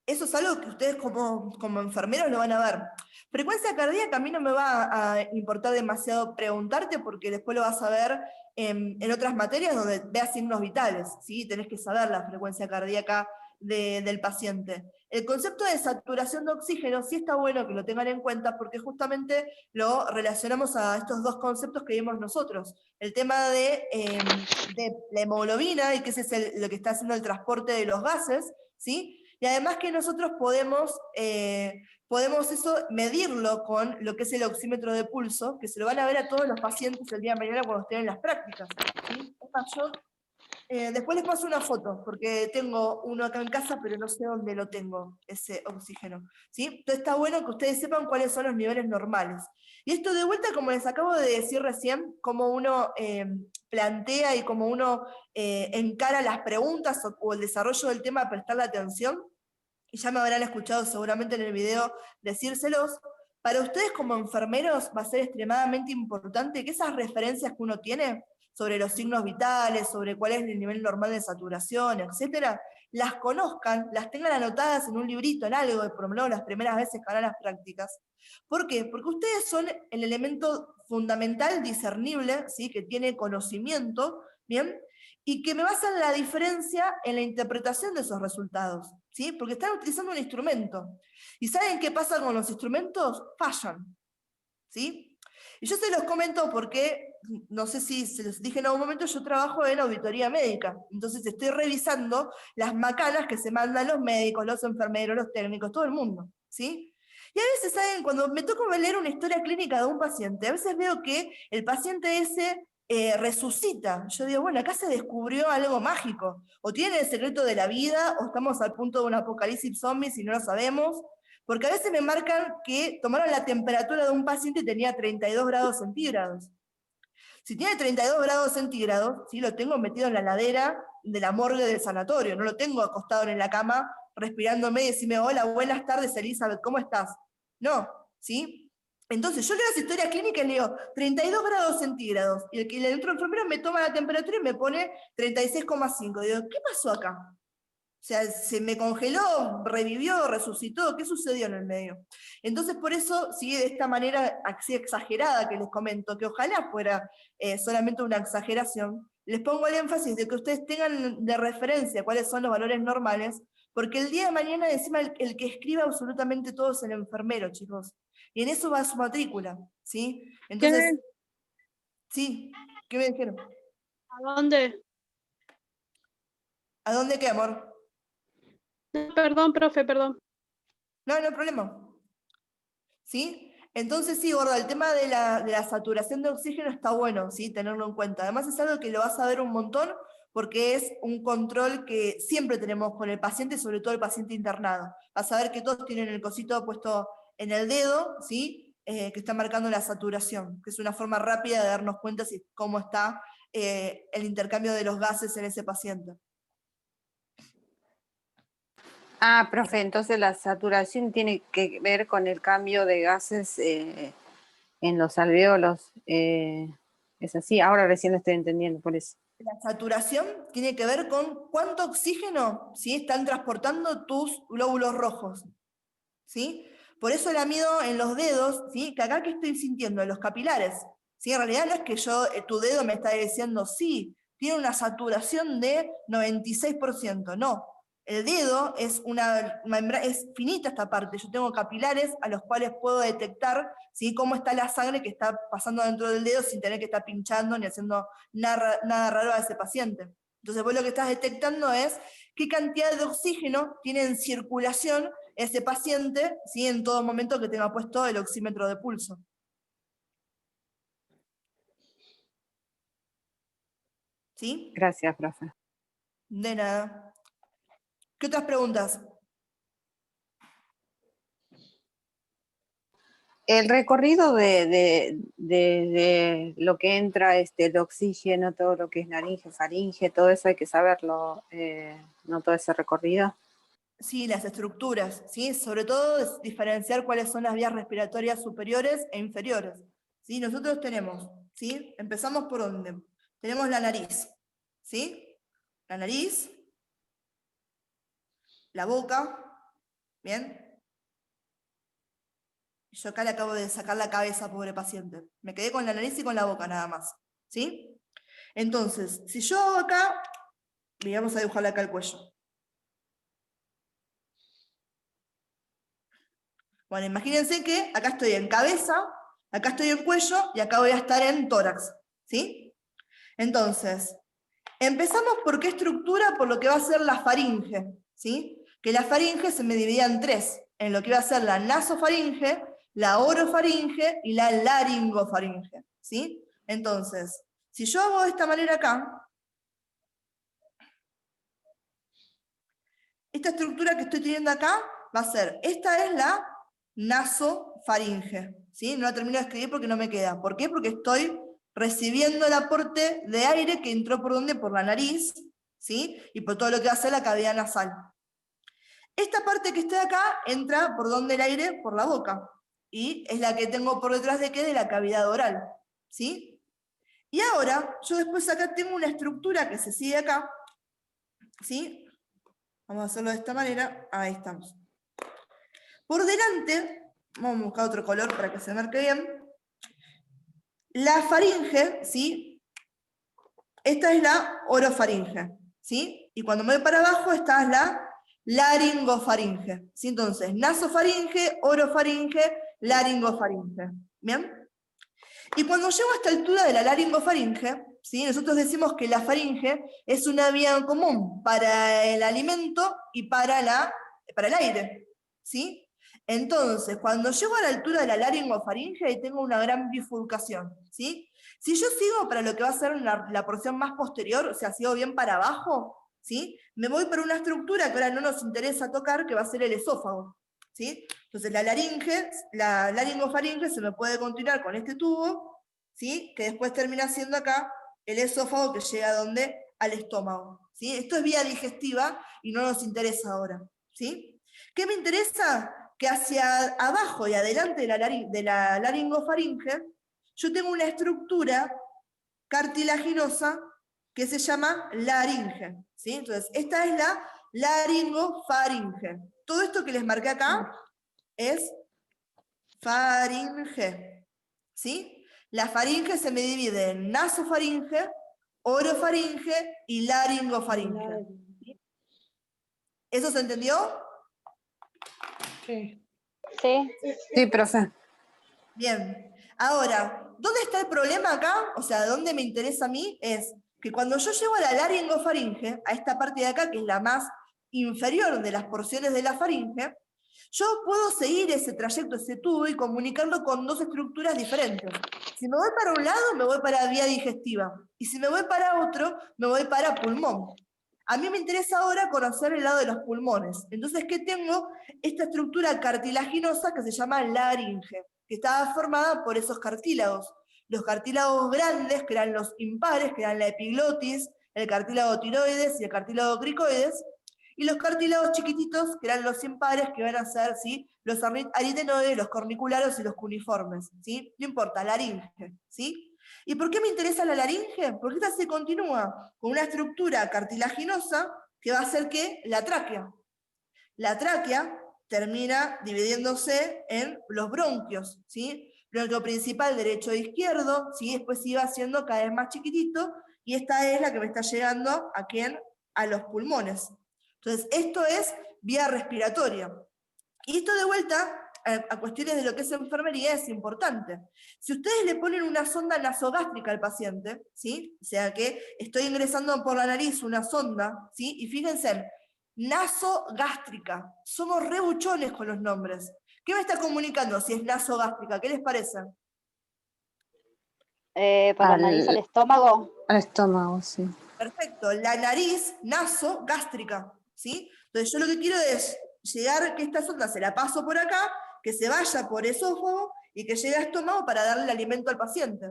eso es algo que ustedes como enfermeros lo van a ver. Frecuencia cardíaca a mí no me va a importar demasiado preguntarte porque después lo vas a ver en otras materias donde veas signos vitales, ¿sí? Tenés que saber la frecuencia cardíaca del paciente. El concepto de saturación de oxígeno sí está bueno que lo tengan en cuenta porque justamente lo relacionamos a estos dos conceptos que vimos nosotros. El tema de la hemoglobina y que ese es lo que está haciendo el transporte de los gases, ¿sí? Y además que nosotros podemos eso medirlo con lo que es el oxímetro de pulso, que se lo van a ver a todos los pacientes el día de mañana cuando estén en las prácticas, ¿sí? Yo después les paso una foto, porque tengo uno acá en casa, pero no sé dónde lo tengo, ese oxígeno, ¿sí? Entonces está bueno que ustedes sepan cuáles son los niveles normales. Y esto de vuelta, como les acabo de decir recién, cómo uno plantea y cómo uno encara las preguntas o el desarrollo del tema, prestarle atención, y ya me habrán escuchado seguramente en el video decírselos. Para ustedes como enfermeros va a ser extremadamente importante que esas referencias que uno tiene sobre los signos vitales, sobre cuál es el nivel normal de saturación, etcétera, las conozcan, las tengan anotadas en un librito, en algo, por lo menos las primeras veces que van a las prácticas. ¿Por qué? Porque ustedes son el elemento fundamental, discernible, ¿sí? Que tiene conocimiento, ¿bien? Y que me basan la diferencia en la interpretación de esos resultados, ¿sí? Porque están utilizando un instrumento. ¿Y saben qué pasa con los instrumentos? Fallan, ¿sí? Y yo se los comento porque, no sé si se los dije en algún momento, yo trabajo en auditoría médica, entonces estoy revisando las macanas que se mandan los médicos, los enfermeros, los técnicos, todo el mundo, ¿sí? Y a veces, ¿saben? Cuando me toca leer una historia clínica de un paciente, a veces veo que el paciente ese resucita. Yo digo, bueno, acá se descubrió algo mágico. O tiene el secreto de la vida, o estamos al punto de un apocalipsis zombies y no lo sabemos. Porque a veces me marcan que tomaron la temperatura de un paciente y tenía 32 grados centígrados. Si tiene 32 grados centígrados, ¿sí? Lo tengo metido en la ladera de la morgue del sanatorio, no lo tengo acostado en la cama, respirándome y decirme, hola, buenas tardes, Elizabeth, ¿cómo estás? No, ¿sí? Entonces, yo leo las historias clínicas y leo 32 grados centígrados, y el enfermero me toma la temperatura y me pone 36,5. Digo, ¿qué pasó acá? O sea, se me congeló, revivió, resucitó, ¿qué sucedió en el medio? Entonces, por eso, sigue de esta manera así exagerada que les comento, que ojalá fuera solamente una exageración, les pongo el énfasis de que ustedes tengan de referencia cuáles son los valores normales, porque el día de mañana, encima, el que escriba absolutamente todo es el enfermero, chicos. Y en eso va su matrícula, ¿sí? Entonces, sí, ¿qué me dijeron? ¿A dónde? ¿A dónde qué, amor? Perdón, profe, perdón. No, no hay problema. ¿Sí? Entonces sí, gorda, el tema de la saturación de oxígeno está bueno, ¿sí? Tenerlo en cuenta. Además es algo que lo vas a ver un montón porque es un control que siempre tenemos con el paciente, sobre todo el paciente internado. Vas a ver que todos tienen el cosito puesto en el dedo, ¿sí? Que está marcando la saturación, que es una forma rápida de darnos cuenta si cómo está el intercambio de los gases en ese paciente. Ah, profe, entonces la saturación tiene que ver con el cambio de gases en los alveolos. Es así, ahora recién lo estoy entendiendo por eso. La saturación tiene que ver con cuánto oxígeno, ¿sí? Están transportando tus glóbulos rojos, ¿sí? Por eso la mido en los dedos, ¿sí? Que acá que estoy sintiendo, en los capilares, ¿sí? En realidad no es que tu dedo me está diciendo, sí, tiene una saturación de 96%, no. El dedo es es finita esta parte, yo tengo capilares a los cuales puedo detectar, ¿sí? Cómo está la sangre que está pasando dentro del dedo sin tener que estar pinchando ni haciendo nada raro a ese paciente. Entonces vos lo que estás detectando es qué cantidad de oxígeno tiene en circulación ese paciente, ¿sí? En todo momento que tenga puesto el oxímetro de pulso. ¿Sí? Gracias, profe. De nada. ¿Qué otras preguntas? El recorrido de lo que entra, el oxígeno, todo lo que es laringe, faringe, todo eso hay que saberlo, no todo ese recorrido. Sí, las estructuras, ¿sí? Sobre todo es diferenciar cuáles son las vías respiratorias superiores e inferiores. ¿Sí? Nosotros tenemos, ¿sí? Empezamos por dónde. Tenemos la nariz, ¿sí? La nariz, la boca, ¿bien? Yo acá le acabo de sacar la cabeza, pobre paciente. Me quedé con la nariz y con la boca nada más, ¿sí? Entonces, si yo hago acá, y vamos a dibujarle acá el cuello. Bueno, imagínense que acá estoy en cabeza, acá estoy en cuello y acá voy a estar en tórax, ¿sí? Entonces, empezamos por qué estructura, por lo que va a ser la faringe, ¿sí? Que la faringe se me dividía en tres, en lo que va a ser la nasofaringe, la orofaringe y la laringofaringe, ¿sí? Entonces, si yo hago de esta manera acá, esta estructura que estoy teniendo acá va a ser, esta es la nasofaringe, ¿sí? No la termino de escribir porque no me queda. ¿Por qué? Porque estoy recibiendo el aporte de aire que entró por ¿dónde? Por la nariz, ¿sí? Y por todo lo que va a ser la cavidad nasal. Esta parte que está acá entra por donde el aire, por la boca. Y es la que tengo por detrás de qué, de la cavidad oral, ¿sí? Y ahora, yo después acá tengo una estructura que se sigue acá, ¿sí? Vamos a hacerlo de esta manera, ahí estamos. Por delante, vamos a buscar otro color para que se marque bien, la faringe, ¿sí? Esta es la orofaringe, ¿sí? Y cuando me voy para abajo, esta es la laringofaringe, ¿sí? Entonces, nasofaringe, orofaringe, laringofaringe, ¿bien? Y cuando llego a esta altura de la laringofaringe, ¿sí? Nosotros decimos que la faringe es una vía en común para el alimento y para el aire, ¿sí? Entonces, cuando llego a la altura de la laringofaringe, ahí tengo una gran bifurcación, ¿sí? Si yo sigo para lo que va a ser la porción más posterior, o sea, sigo bien para abajo, ¿sí? Me voy por una estructura que ahora no nos interesa tocar, que va a ser el esófago, ¿sí? Entonces la laringofaringe se me puede continuar con este tubo, ¿sí? Que después termina siendo acá el esófago que llega ¿a dónde? Al estómago, ¿sí? Esto es vía digestiva y no nos interesa ahora, ¿sí? ¿Qué me interesa? Que hacia abajo y adelante de la laringofaringe, yo tengo una estructura cartilaginosa que se llama laringe, ¿sí? Entonces, esta es la laringofaringe. Todo esto que les marqué acá es faringe, ¿sí? La faringe se me divide en nasofaringe, orofaringe y laringofaringe. ¿Eso se entendió? Sí. Sí. Sí, profe. Bien. Ahora, ¿dónde está el problema acá? O sea, ¿dónde me interesa a mí? Es que cuando yo llego a la laringofaringe, a esta parte de acá, que es la más inferior de las porciones de la faringe, yo puedo seguir ese trayecto, ese tubo, y comunicarlo con dos estructuras diferentes. Si me voy para un lado, me voy para vía digestiva. Y si me voy para otro, me voy para pulmón. A mí me interesa ahora conocer el lado de los pulmones. Entonces, ¿qué tengo? Esta estructura cartilaginosa que se llama laringe, que estaba formada por esos cartílagos. Los cartílagos grandes, que eran los impares, que eran la epiglotis, el cartílago tiroides y el cartílago cricoides, y los cartílagos chiquititos, que eran los impares, que van a ser, ¿sí?, los aritenoides, los corniculares y los cuneiformes, ¿sí? No importa, laringe, ¿sí? ¿Y por qué me interesa la laringe? Porque esta se continúa con una estructura cartilaginosa que va a hacer que la tráquea. La tráquea termina dividiéndose en los bronquios, ¿sí? Bronquio principal, derecho e izquierdo, ¿sí? Después iba haciendo cada vez más chiquitito, y esta es la que me está llegando ¿a quién? A los pulmones. Entonces, esto es vía respiratoria. Y esto de vuelta a cuestiones de lo que es enfermería es importante. Si ustedes le ponen una sonda nasogástrica al paciente, ¿sí? O sea que estoy ingresando por la nariz una sonda, ¿sí? Y fíjense, nasogástrica. Somos rebuchones con los nombres. ¿Qué me está comunicando si es nasogástrica? ¿Qué les parece? Por la nariz al estómago. Al estómago, sí. Perfecto, la nariz nasogástrica, ¿sí? Entonces yo lo que quiero es llegar, que esta sonda se la paso por acá, que se vaya por esófago y que llegue al estómago para darle el alimento al paciente.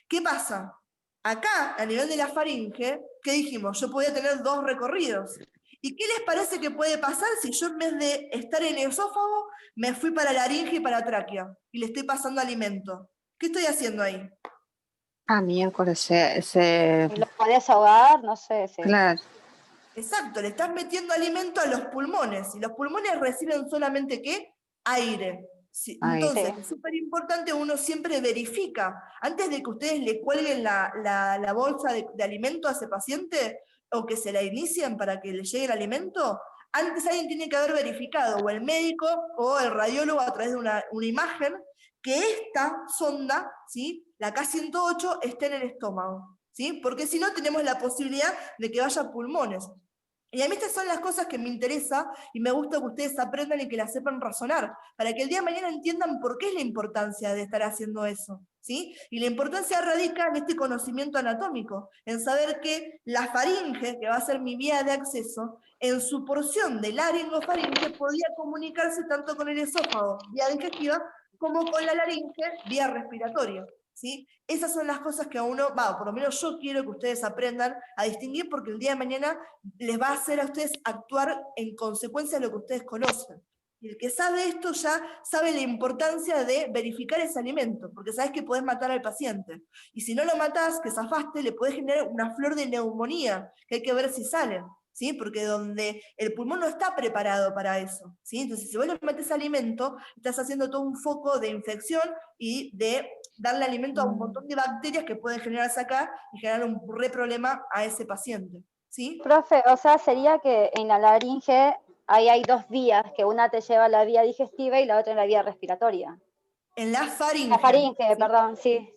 ¿Qué pasa? Acá, a nivel de la faringe, ¿qué dijimos? Yo podía tener dos recorridos. ¿Y qué les parece que puede pasar si yo en vez de estar en el esófago, me fui para laringe y para tráquea y le estoy pasando alimento? ¿Qué estoy haciendo ahí? Ah, miércoles, ¿Lo podés ahogar? No sé. Sí. Claro. Exacto, le estás metiendo alimento a los pulmones, y los pulmones reciben solamente ¿qué? Aire. Sí, entonces, es súper importante, uno siempre verifica, antes de que ustedes le cuelguen la bolsa de alimento a ese paciente, o que se la inicien para que le llegue el alimento, antes alguien tiene que haber verificado, o el médico o el radiólogo a través de una imagen, que esta sonda, ¿sí?, la K108, esté en el estómago, ¿sí? Porque si no tenemos la posibilidad de que vaya a pulmones. Y a mí estas son las cosas que me interesa y me gusta que ustedes aprendan y que las sepan razonar, para que el día de mañana entiendan por qué es la importancia de estar haciendo eso, ¿sí? Y la importancia radica en este conocimiento anatómico, en saber que la faringe, que va a ser mi vía de acceso, en su porción de laringofaringe podía comunicarse tanto con el esófago, vía digestiva, como con la laringe, vía respiratoria. ¿Sí? Esas son las cosas que a uno, por lo menos yo quiero que ustedes aprendan a distinguir, porque el día de mañana les va a hacer a ustedes actuar en consecuencia de lo que ustedes conocen. Y el que sabe esto ya sabe la importancia de verificar ese alimento, porque sabes que podés matar al paciente. Y si no lo matás, que zafaste, le podés generar una flor de neumonía, que hay que ver si sale, ¿sí? Porque donde el pulmón no está preparado para eso, ¿sí? Entonces, si vos le metés alimento, estás haciendo todo un foco de infección y de darle alimento a un montón de bacterias que pueden generarse acá y generar un re problema a ese paciente, ¿sí? Profe, o sea, sería que en la laringe ahí hay dos vías, que una te lleva a la vía digestiva y la otra en la vía respiratoria. En la faringe. La faringe, ¿sí? Perdón, sí.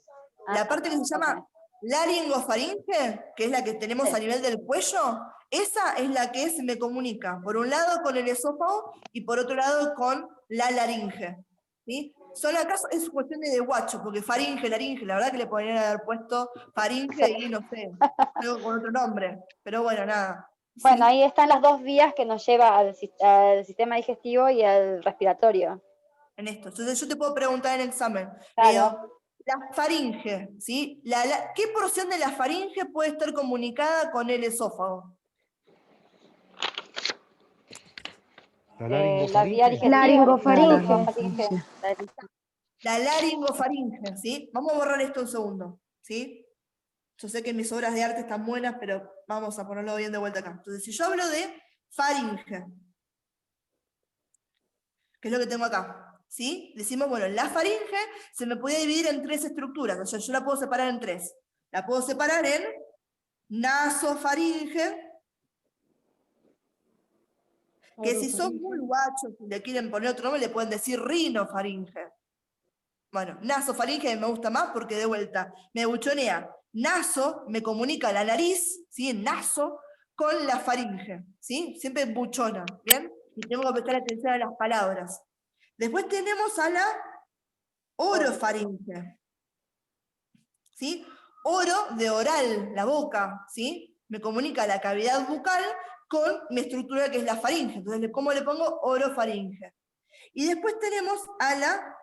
La parte que se llama laringofaringe, que es la que tenemos a nivel del cuello, esa es la que se me comunica, por un lado con el esófago y por otro lado con la laringe, ¿sí? Son acá, es cuestión de guacho, porque faringe, laringe, la verdad que le podrían haber puesto faringe y no sé, algo con otro nombre, pero bueno, nada. Bueno, ¿sí? ahí están las dos vías que nos lleva al sistema digestivo y al respiratorio. En esto. Entonces yo te puedo preguntar en el examen, Claro. La faringe, ¿sí? ¿Qué porción de la faringe puede estar comunicada con el esófago? La vía digestiva. Laringofaringe. La laringofaringe, ¿sí? Vamos a borrar esto un segundo, ¿sí? Yo sé que mis obras de arte están buenas, pero vamos a ponerlo bien de vuelta acá. Entonces, si yo hablo de faringe, que es lo que tengo acá, ¿sí? Decimos, bueno, la faringe se me puede dividir en 3 estructuras, o sea, yo la puedo separar en 3. La puedo separar en nasofaringe, que si son muy guachos, si le quieren poner otro nombre, le pueden decir rinofaringe. Bueno, nasofaringe me gusta más porque de vuelta me buchonea. Naso me comunica la nariz, ¿sí? Naso, con la faringe, ¿sí? Siempre buchona, ¿bien? Y tengo que prestar atención a las palabras. Después tenemos a la orofaringe, ¿sí? Oro de oral, la boca, ¿sí? Me comunica la cavidad bucal con mi estructura que es la faringe. Entonces, ¿cómo le pongo? Orofaringe. Y después tenemos a la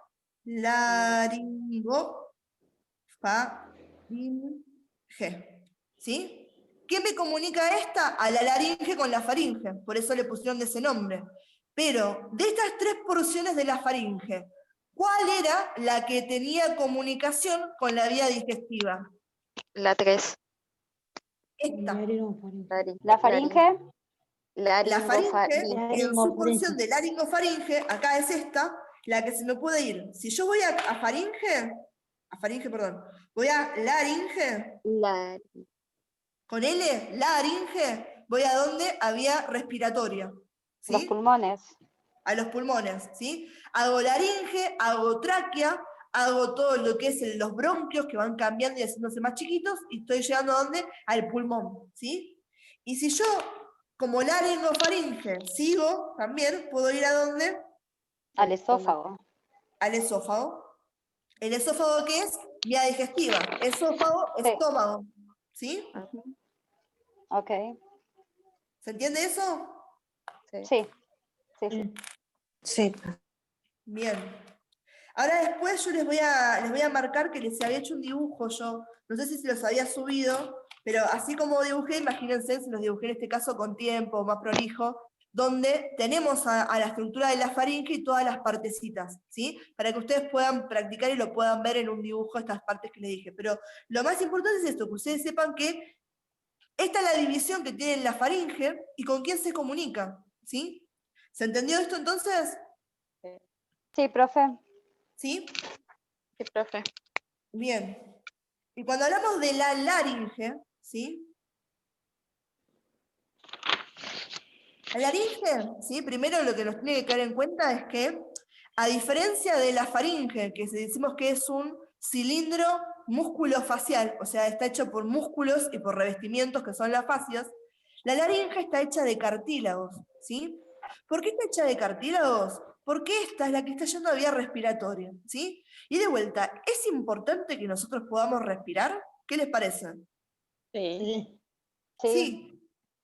laringofaringe, ¿sí? ¿Qué me comunica esta? A la laringe con la faringe, por eso le pusieron de ese nombre. Pero de estas 3 porciones de la faringe, ¿cuál era la que tenía comunicación con la vía digestiva? La 3. Esta. La faringe. La faringe, en su porción de laringofaringe, acá es esta, la que se me puede ir. Si yo voy a faringe, perdón, voy a laringe, con L, laringe, voy a donde había respiratoria. ¿Sí? Los pulmones. A los pulmones, ¿sí? Hago laringe, hago tráquea, hago todo lo que es los bronquios que van cambiando y haciéndose más chiquitos, y estoy llegando a dónde? Al pulmón, ¿sí? Y si yo, como laringofaringe, sigo, también puedo ir a dónde? Al esófago. Al esófago. ¿El esófago qué es? Vía digestiva. Esófago, estómago. ¿Sí? Ok. ¿Se entiende eso? Sí. Sí. Bien. Ahora después yo les voy a marcar que les había hecho un dibujo yo. No sé si se los había subido, pero así como dibujé, imagínense, se los dibujé en este caso con tiempo, más prolijo, donde tenemos a la estructura de la faringe y todas las partecitas, ¿sí? Para que ustedes puedan practicar y lo puedan ver en un dibujo estas partes que les dije. Pero lo más importante es esto, que ustedes sepan que esta es la división que tiene la faringe y con quién se comunica, ¿sí? ¿Se entendió esto entonces? Sí, profe. ¿Sí? Sí, profe. Bien. Y cuando hablamos de la laringe, ¿sí? La laringe, ¿sí? Primero lo que nos tiene que caer en cuenta es que, a diferencia de la faringe, que decimos que es un cilindro músculo-facial, o sea, está hecho por músculos y por revestimientos que son las fascias, la laringe está hecha de cartílagos, ¿sí? ¿Por qué está hecha de cartílagos? Porque esta es la que está yendo a vía respiratoria, ¿sí? Y de vuelta, ¿es importante que nosotros podamos respirar? ¿Qué les parece? Sí. Sí.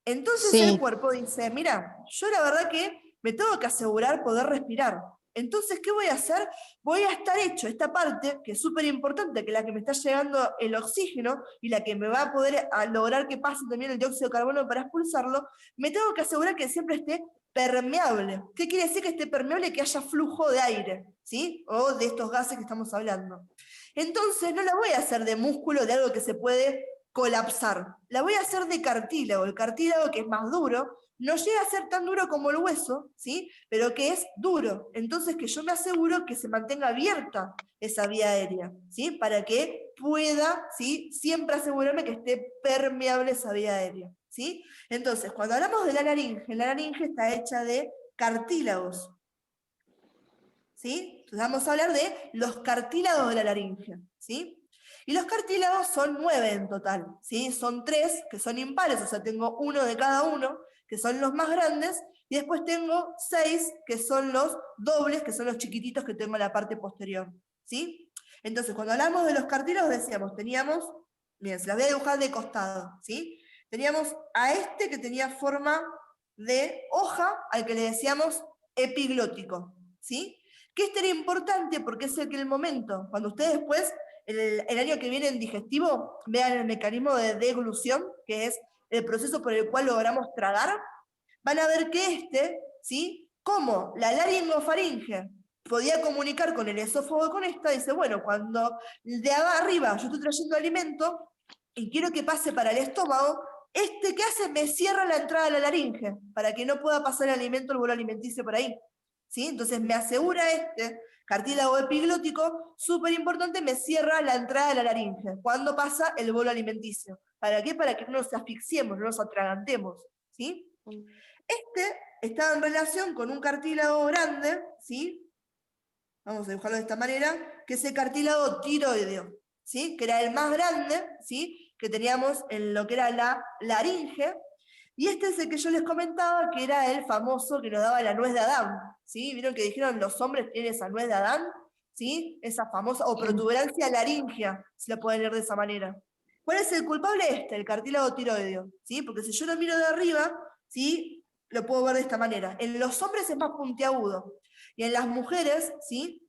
Entonces el cuerpo dice, mira, yo la verdad que me tengo que asegurar poder respirar. Entonces, ¿qué voy a hacer? Voy a estar hecho esta parte, que es súper importante, que es la que me está llegando el oxígeno y la que me va a poder lograr que pase también el dióxido de carbono para expulsarlo, me tengo que asegurar que siempre esté permeable. ¿Qué quiere decir que esté permeable? Que haya flujo de aire, ¿sí? O de estos gases que estamos hablando. Entonces, no la voy a hacer de músculo, de algo que se puede colapsar. La voy a hacer de cartílago. El cartílago, que es más duro, no llega a ser tan duro como el hueso, ¿sí? Pero que es duro. Entonces, que yo me aseguro que se mantenga abierta esa vía aérea, ¿sí? Para que pueda, ¿sí? Siempre asegurarme que esté permeable esa vía aérea, ¿sí? Entonces, cuando hablamos de la laringe está hecha de cartílagos, ¿sí? Entonces vamos a hablar de los cartílagos de la laringe, ¿sí? Y los cartílagos son 9 en total, ¿sí? Son 3 que son impares, o sea, tengo uno de cada uno, que son los más grandes, y después tengo 6 que son los dobles, que son los chiquititos que tengo en la parte posterior, ¿sí? Entonces, cuando hablamos de los cartílagos, decíamos, teníamos, miren, se las voy a dibujar de costado, ¿sí? Teníamos a este que tenía forma de hoja, al que le decíamos epiglótico, ¿sí? Que este era importante porque es el que en el momento, cuando ustedes después el año que viene en digestivo, vean el mecanismo de deglución, que es el proceso por el cual logramos tragar, van a ver que ¿sí? Como la laringofaringe podía comunicar con el esófago con esta, dice, bueno, cuando de arriba yo estoy trayendo alimento y quiero que pase para el estómago, ¿qué hace? Me cierra la entrada de la laringe, para que no pueda pasar el alimento, el bolo alimenticio por ahí. ¿Sí? Entonces me asegura cartílago epiglótico, súper importante, me cierra la entrada de la laringe, cuando pasa el bolo alimenticio. ¿Para qué? Para que no nos asfixiemos, no nos atragantemos. ¿Sí? Está en relación con un cartílago grande, ¿sí? Vamos a dibujarlo de esta manera, que es el cartílago tiroideo, ¿sí? Que era el más grande, ¿sí? Que teníamos en lo que era la laringe, y este es el que yo les comentaba, que era el famoso que nos daba la nuez de Adán, ¿sí? ¿Vieron que dijeron los hombres tienen esa nuez de Adán? ¿Sí? Esa famosa, o protuberancia laringea, si la pueden leer de esa manera. ¿Cuál es el culpable? El cartílago tiroideo, ¿sí? Porque si yo lo miro de arriba, ¿sí? Lo puedo ver de esta manera. En los hombres es más puntiagudo, y en las mujeres, ¿sí?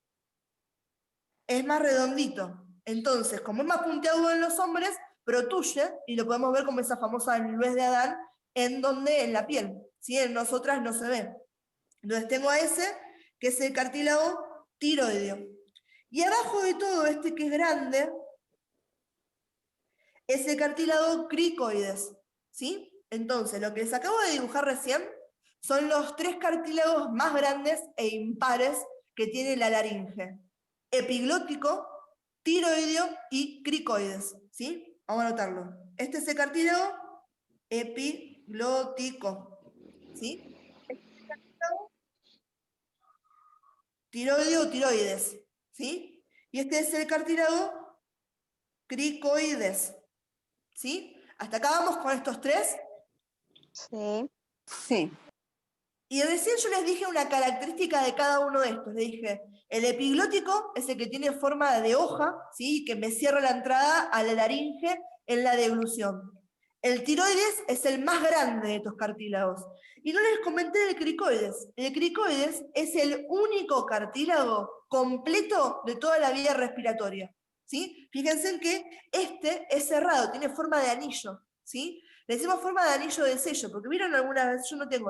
Es más redondito. Entonces, como es más puntiagudo en los hombres, protuye, y lo podemos ver como esa famosa nuez de Adán, en la piel, ¿sí? En nosotras no se ve. Entonces tengo a ese, que es el cartílago tiroideo. Y abajo de todo que es grande, es el cartílago cricoides, ¿sí? Entonces, lo que les acabo de dibujar recién son los 3 cartílagos más grandes e impares que tiene la laringe. Epiglótico, tiroideo y cricoides, ¿sí? Vamos a anotarlo. Este es el cartílago epiglótico, ¿sí? Este es el cartílago tiroideo o tiroides, ¿sí? Y este es el cartílago cricoides, ¿sí? ¿Hasta acá vamos con estos 3? Sí. Sí. Y recién yo les dije una característica de cada uno de estos. Les dije, el epiglótico es el que tiene forma de hoja, ¿sí? Que me cierra la entrada a la laringe en la deglución. El tiroides es el más grande de estos cartílagos. Y no les comenté del cricoides. El cricoides es el único cartílago completo de toda la vía respiratoria, ¿sí? Fíjense en que es cerrado, tiene forma de anillo, ¿sí? Le decimos forma de anillo de sello, porque vieron alguna vez, yo no tengo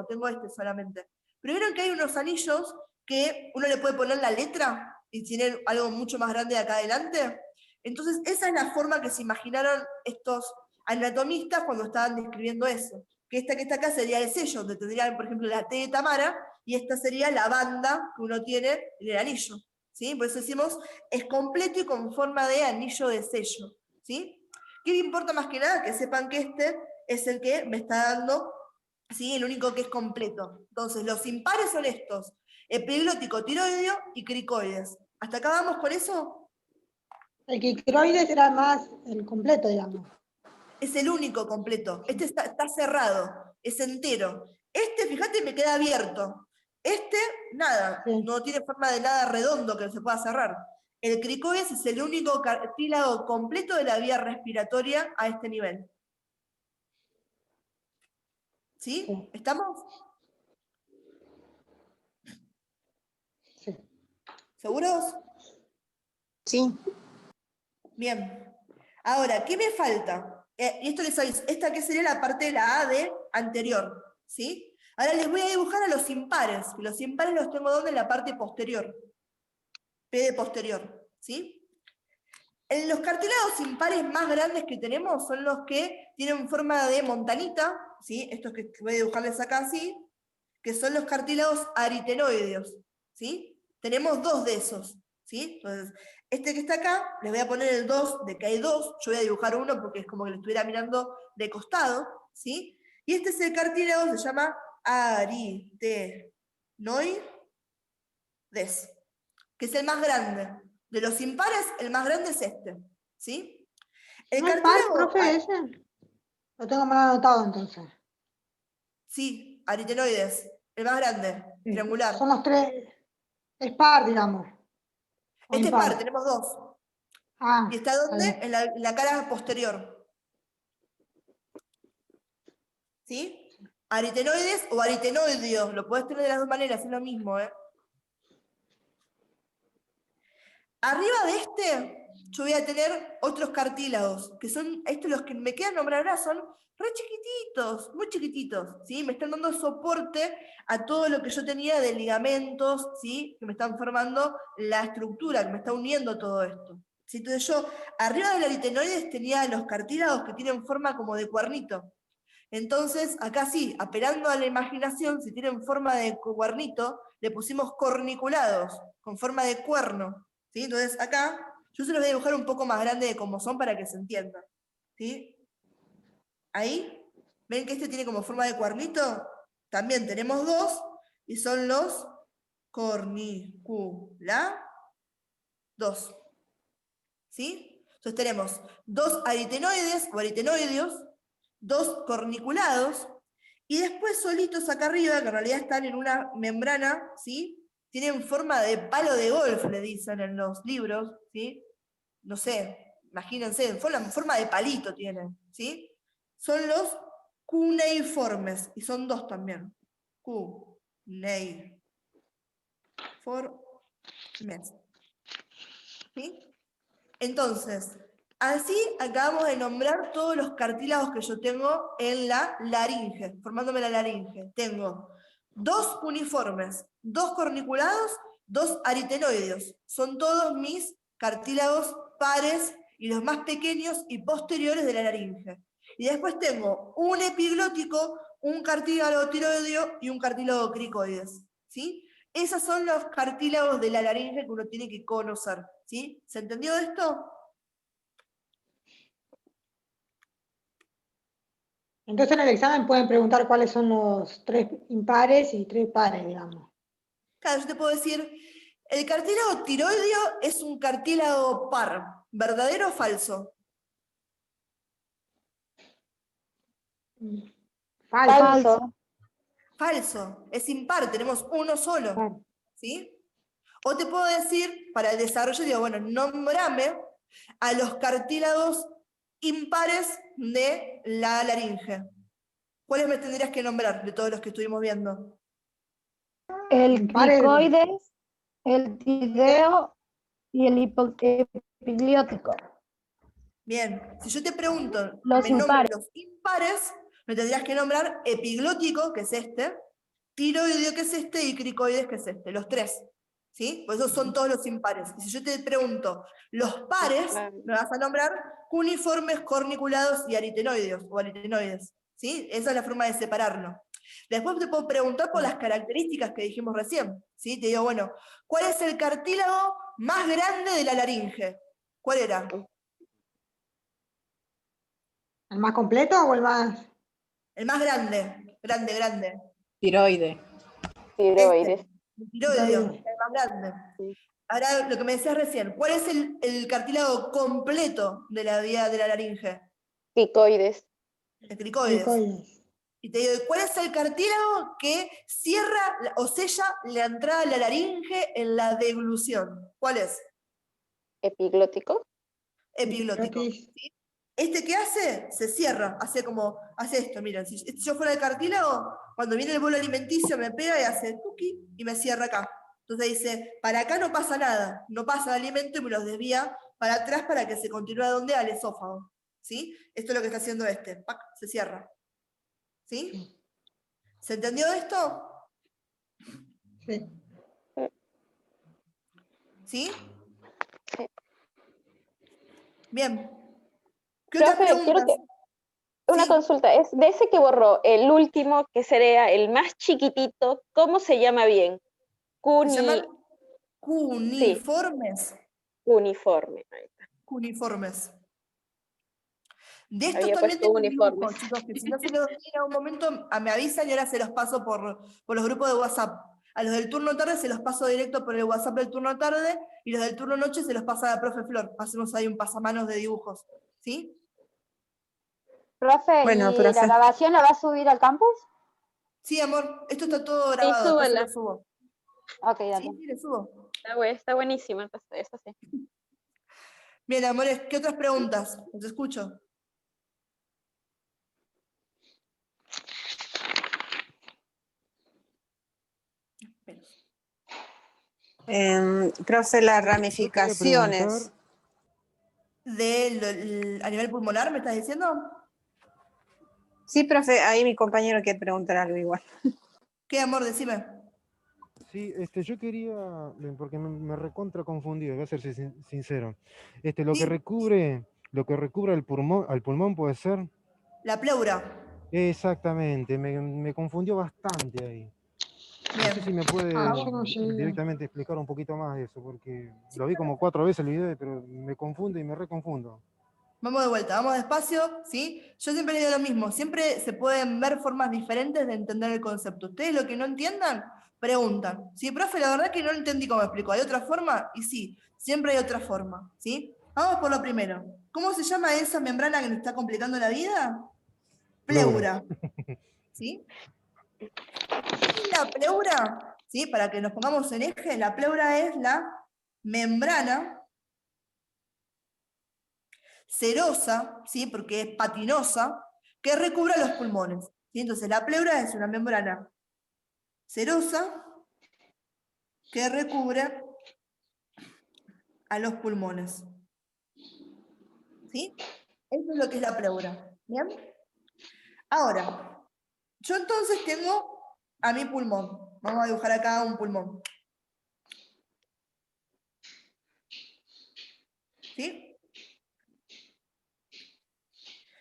solamente, pero vieron que hay unos anillos que uno le puede poner la letra y tienen algo mucho más grande de acá adelante. Entonces esa es la forma que se imaginaron estos anatomistas cuando estaban describiendo eso. Que esta que está acá sería el sello, donde tendrían, por ejemplo, la T de Tamara, y esta sería la banda que uno tiene en el anillo, ¿sí? Por eso decimos, es completo y con forma de anillo de sello, ¿sí? ¿Qué me importa más que nada? Que sepan que es el que me está dando, ¿sí? El único que es completo. Entonces, los impares son estos: epiglótico, tiroideo y cricoides. ¿Hasta acá vamos con eso? El cricoides era más el completo, digamos. Es el único completo. Este está cerrado, es entero. Fíjate, me queda abierto. Nada, Sí. no tiene forma de nada redondo que se pueda cerrar. El cricoides es el único cartílago completo de la vía respiratoria a este nivel. ¿Sí? Sí. ¿Estamos? Sí. ¿Seguros? Sí. Bien. Ahora, ¿qué me falta? Y esto les aviso, esta que sería la parte de la A de anterior, ¿sí? Ahora les voy a dibujar a los impares, que los impares los tengo donde en la parte posterior. P de posterior, ¿sí? Los cartílagos impares más grandes que tenemos son los que tienen forma de montanita, ¿sí? Estos que voy a dibujarles acá así, que son los cartílagos aritenoideos, ¿sí? Tenemos 2 de esos, ¿sí? Entonces, que está acá, les voy a poner el 2, de que hay 2, yo voy a dibujar uno porque es como que lo estuviera mirando de costado, ¿sí? Y este es el cartílago, se llama aritenoides, que es el más grande. De los impares, el más grande es ¿sí? El ¿No es par, cartílago... profe, ese? Lo tengo mal anotado, entonces. Sí, aritenoides, el más grande, triangular. Son los 3. Es par, digamos. O Este es impar. par, tenemos 2. Ah, ¿Y está dónde? bien. En la cara posterior. ¿Sí? Aritenoides o aritenoideos, lo puedes tener de las 2 maneras, es lo mismo, ¿eh? Arriba de yo voy a tener otros cartílagos, que son, estos los que me quedan nombrar ahora son re chiquititos, muy chiquititos, ¿sí? Me están dando soporte a todo lo que yo tenía de ligamentos, ¿sí? Que me están formando la estructura, que me está uniendo todo esto. ¿Sí? Entonces yo, arriba del aritenoides tenía los cartílagos que tienen forma como de cuernito. Entonces, acá sí, apelando a la imaginación, si tienen forma de cuernito, le pusimos corniculados, con forma de cuerno, ¿sí? Entonces acá, yo se los voy a dibujar un poco más grande de cómo son para que se entiendan, ¿sí? Ahí, ¿ven que este tiene como forma de cuernito? También tenemos dos, y son los corniculados, ¿sí? Entonces tenemos dos aritenoides o aritenoideos, dos corniculados, y después solitos acá arriba, que en realidad están en una membrana, ¿sí? Tienen forma de palo de golf, le dicen en los libros, ¿sí? No sé, imagínense, forma de palito tienen, ¿sí? Son los cuneiformes, y son dos también. Cuneiformes. ¿Sí? Entonces, así acabamos de nombrar todos los cartílagos que yo tengo en la laringe, formándome la laringe. Tengo dos cuneiformes, dos corniculados, dos aritenoideos. Son todos mis cartílagos pares y los más pequeños y posteriores de la laringe. Y después tengo un epiglótico, un cartílago tiroideo y un cartílago cricoides. ¿Sí? Esos son los cartílagos de la laringe que uno tiene que conocer. ¿Sí? ¿Se entendió esto? Entonces en el examen pueden preguntar cuáles son los 3 impares y 3 pares, digamos. Claro, yo te puedo decir, el cartílago tiroideo es un cartílago par, ¿verdadero o falso? Falso. Falso, es impar, tenemos uno solo. ¿Sí? O te puedo decir, para el desarrollo, digo, bueno, nómbrame a los cartílagos impares de la laringe. ¿Cuáles me tendrías que nombrar de todos los que estuvimos viendo? El cricoides, el tideo y el epigliótico. Bien, si yo te pregunto, Los me nombres impares. los impares, me tendrías que nombrar epiglótico, que es este, tiroideo, que es este, y cricoides, que es este, los tres. ¿Sí? Pues esos son todos los impares. Y si yo te pregunto los pares, me vas a nombrar cuneiformes, corniculados y aritenoideos, o aritenoides. ¿Sí? Esa es la forma de separarlo. Después te puedo preguntar por las características que dijimos recién. ¿Sí? Te digo, bueno, ¿cuál es el cartílago más grande de la laringe? ¿Cuál era? ¿El más completo o el más...? El más grande, grande. Tiroide. Tiroides. Tiroideo, el más grande. Ahora, lo que me decías recién, ¿cuál es el cartílago completo de la vía de la laringe? Cricoides. El cricoides. Y te digo, ¿cuál es el cartílago que cierra o sella la entrada a la laringe en la deglución? ¿Cuál es? Epiglótico. Epiglótico. ¿Sí? ¿Este qué hace? Se cierra, hace esto, miren, si yo fuera el cartílago, cuando viene el bolo alimenticio me pega y hace tuki y me cierra acá. Entonces dice, para acá no pasa nada, no pasa el alimento y me los desvía para atrás para que se continúe a donde, al esófago. ¿Sí? Esto es lo que está haciendo este, ¡pac! Se cierra. ¿Sí? ¿Se entendió esto? Sí. ¿Sí? Bien. ¿Qué Profe, otras preguntas? una consulta, es de ese que borró, el último, que sería el más chiquitito, ¿cómo se llama bien? Se llaman cuneiformes. Sí. Cuneiforme. Cuneiformes. De estos Había también puesto tienen uniformes. dibujos, chicos, que si no se los di en un momento, me avisan y ahora se los paso por los grupos de WhatsApp. A los del turno tarde se los paso directo por el WhatsApp del turno tarde y los del turno noche se los pasa a la profe Flor. Hacemos ahí un pasamanos de dibujos. ¿Sí? Profe, Bueno, ¿y profe. la grabación la va a subir al campus? Sí, amor, esto está todo Sí, grabado, después se súbela. lo subo. Ok, dale. Sí, le subo. Está buenísimo, entonces, eso sí. Bien, amores, ¿qué otras preguntas? Los escucho. Profe, las Yo quería preguntar, ramificaciones. a nivel pulmonar, ¿me estás diciendo? Sí, profe, ahí mi compañero quiere preguntar algo igual. ¿Qué, amor? Decime. Sí, yo quería, porque me recontra confundido, voy a ser sincero. Lo que recubre al pulmón puede ser. La pleura. Exactamente, me confundió bastante ahí. No sé si me puede directamente explicar un poquito más de eso, porque lo vi como 4 veces el video, pero me confunde y me reconfundo. Vamos de vuelta, vamos despacio, ¿sí? Yo siempre les digo lo mismo, siempre se pueden ver formas diferentes de entender el concepto. Ustedes lo que no entiendan, preguntan. Sí, profe, la verdad que no entendí cómo explico. ¿Hay otra forma? Y sí, siempre hay otra forma, ¿sí? Vamos por lo primero. ¿Cómo se llama esa membrana que nos está complicando la vida? Pleura. ¿Sí? Y la pleura, ¿sí? Para que nos pongamos en eje, la pleura es la membrana serosa, ¿sí? Porque es patinosa, que recubre los pulmones. ¿Sí? Entonces la pleura es una membrana serosa que recubre a los pulmones. ¿Sí? Eso es lo que es la pleura. ¿Bien? Ahora, yo entonces tengo a mi pulmón. Vamos a dibujar acá un pulmón. ¿Sí?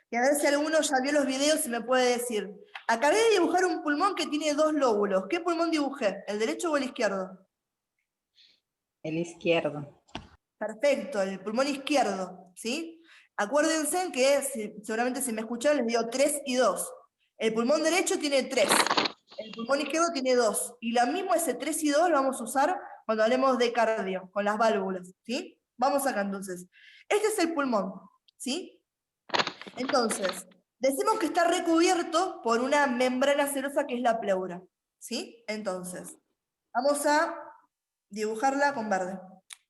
Y a ver si alguno ya vio los videos y me puede decir. Acabé de dibujar un pulmón que tiene 2 lóbulos. ¿Qué pulmón dibujé? ¿El derecho o el izquierdo? El izquierdo. Perfecto, el pulmón izquierdo, ¿sí? Acuérdense que, seguramente si me escucharon, les digo 3 y 2. El pulmón derecho tiene 3, el pulmón izquierdo tiene 2. Y lo mismo ese 3 y 2 lo vamos a usar cuando hablemos de cardio, con las válvulas, ¿sí? Vamos acá entonces. Este es el pulmón, ¿sí? Entonces, decimos que está recubierto por una membrana serosa que es la pleura, ¿sí? Entonces, vamos a dibujarla con verde.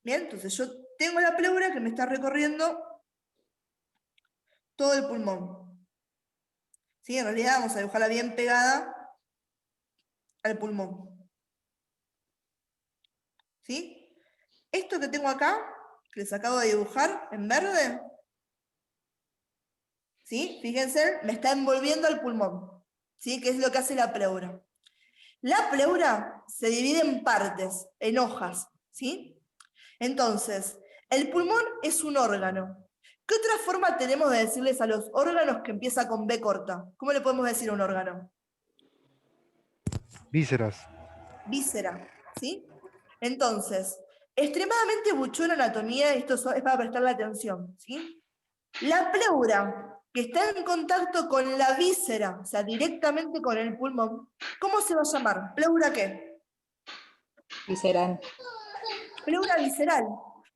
Bien, entonces yo tengo la pleura que me está recorriendo todo el pulmón. ¿Sí? En realidad vamos a dibujarla bien pegada al pulmón. ¿Sí? Esto que tengo acá, que les acabo de dibujar en verde, ¿sí? Fíjense, me está envolviendo al pulmón. ¿Sí? Que es lo que hace la pleura. La pleura se divide en partes, en hojas. ¿Sí? Entonces, el pulmón es un órgano. ¿Qué otra forma tenemos de decirles a los órganos que empieza con B corta? ¿Cómo le podemos decir a un órgano? Vísceras. Víscera, ¿sí? Entonces, extremadamente buchona anatomía, esto es para prestarle atención, ¿sí? La pleura, que está en contacto con la víscera, o sea, directamente con el pulmón, ¿cómo se va a llamar? ¿Pleura qué? Visceral. Pleura visceral,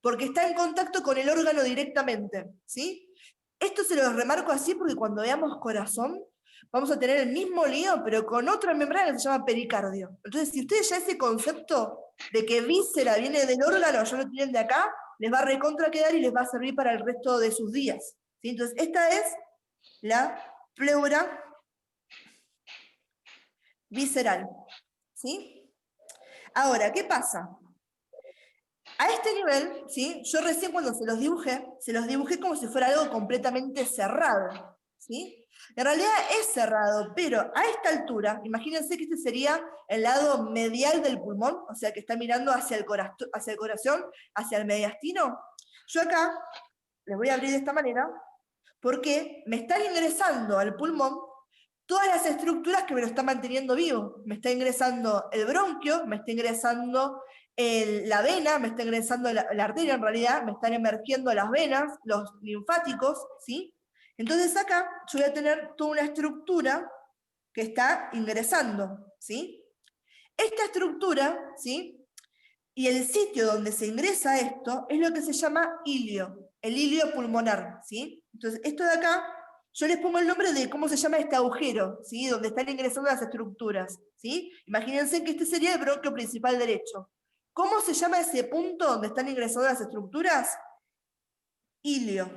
porque está en contacto con el órgano directamente, ¿sí? Esto se lo remarco así porque cuando veamos corazón, vamos a tener el mismo lío, pero con otra membrana que se llama pericardio. Entonces, si ustedes ya ese concepto de que víscera viene del órgano, ya lo tienen de acá, les va a recontra quedar y les va a servir para el resto de sus días. ¿Sí? Entonces, esta es la pleura visceral. ¿Sí? Ahora, ¿qué pasa? A este nivel, ¿sí? Yo recién cuando se los dibujé como si fuera algo completamente cerrado, ¿sí? En realidad es cerrado, pero a esta altura, imagínense que este sería el lado medial del pulmón, o sea que está mirando hacia el corazón, hacia el mediastino. Yo acá les voy a abrir de esta manera, porque me están ingresando al pulmón todas las estructuras que me lo están manteniendo vivo. Me está ingresando el bronquio, me está ingresando la vena, me está ingresando la arteria en realidad, me están emergiendo las venas, los linfáticos, ¿sí? Entonces acá yo voy a tener toda una estructura que está ingresando, ¿sí? Esta estructura, ¿sí? Y el sitio donde se ingresa esto es lo que se llama ilio, el ilio pulmonar, ¿sí? Entonces esto de acá, yo les pongo el nombre de cómo se llama este agujero, ¿sí? Donde están ingresando las estructuras, ¿sí? Imagínense que este sería el bronquio principal derecho. ¿Cómo se llama ese punto donde están ingresando las estructuras? Ilio.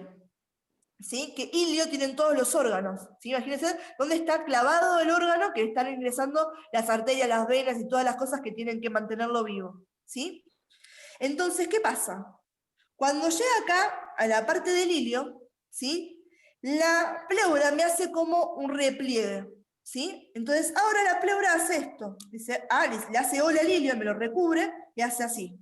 ¿Sí? Que ilio tienen todos los órganos. ¿Sí? Imagínense dónde está clavado el órgano que están ingresando las arterias, las venas y todas las cosas que tienen que mantenerlo vivo. ¿Sí? Entonces, ¿qué pasa? Cuando llega acá, a la parte del hilio, ¿sí? La pleura me hace como un repliegue, ¿sí? Entonces, ahora la pleura hace esto. Dice, le hace hola al hilio, me lo recubre, y hace así.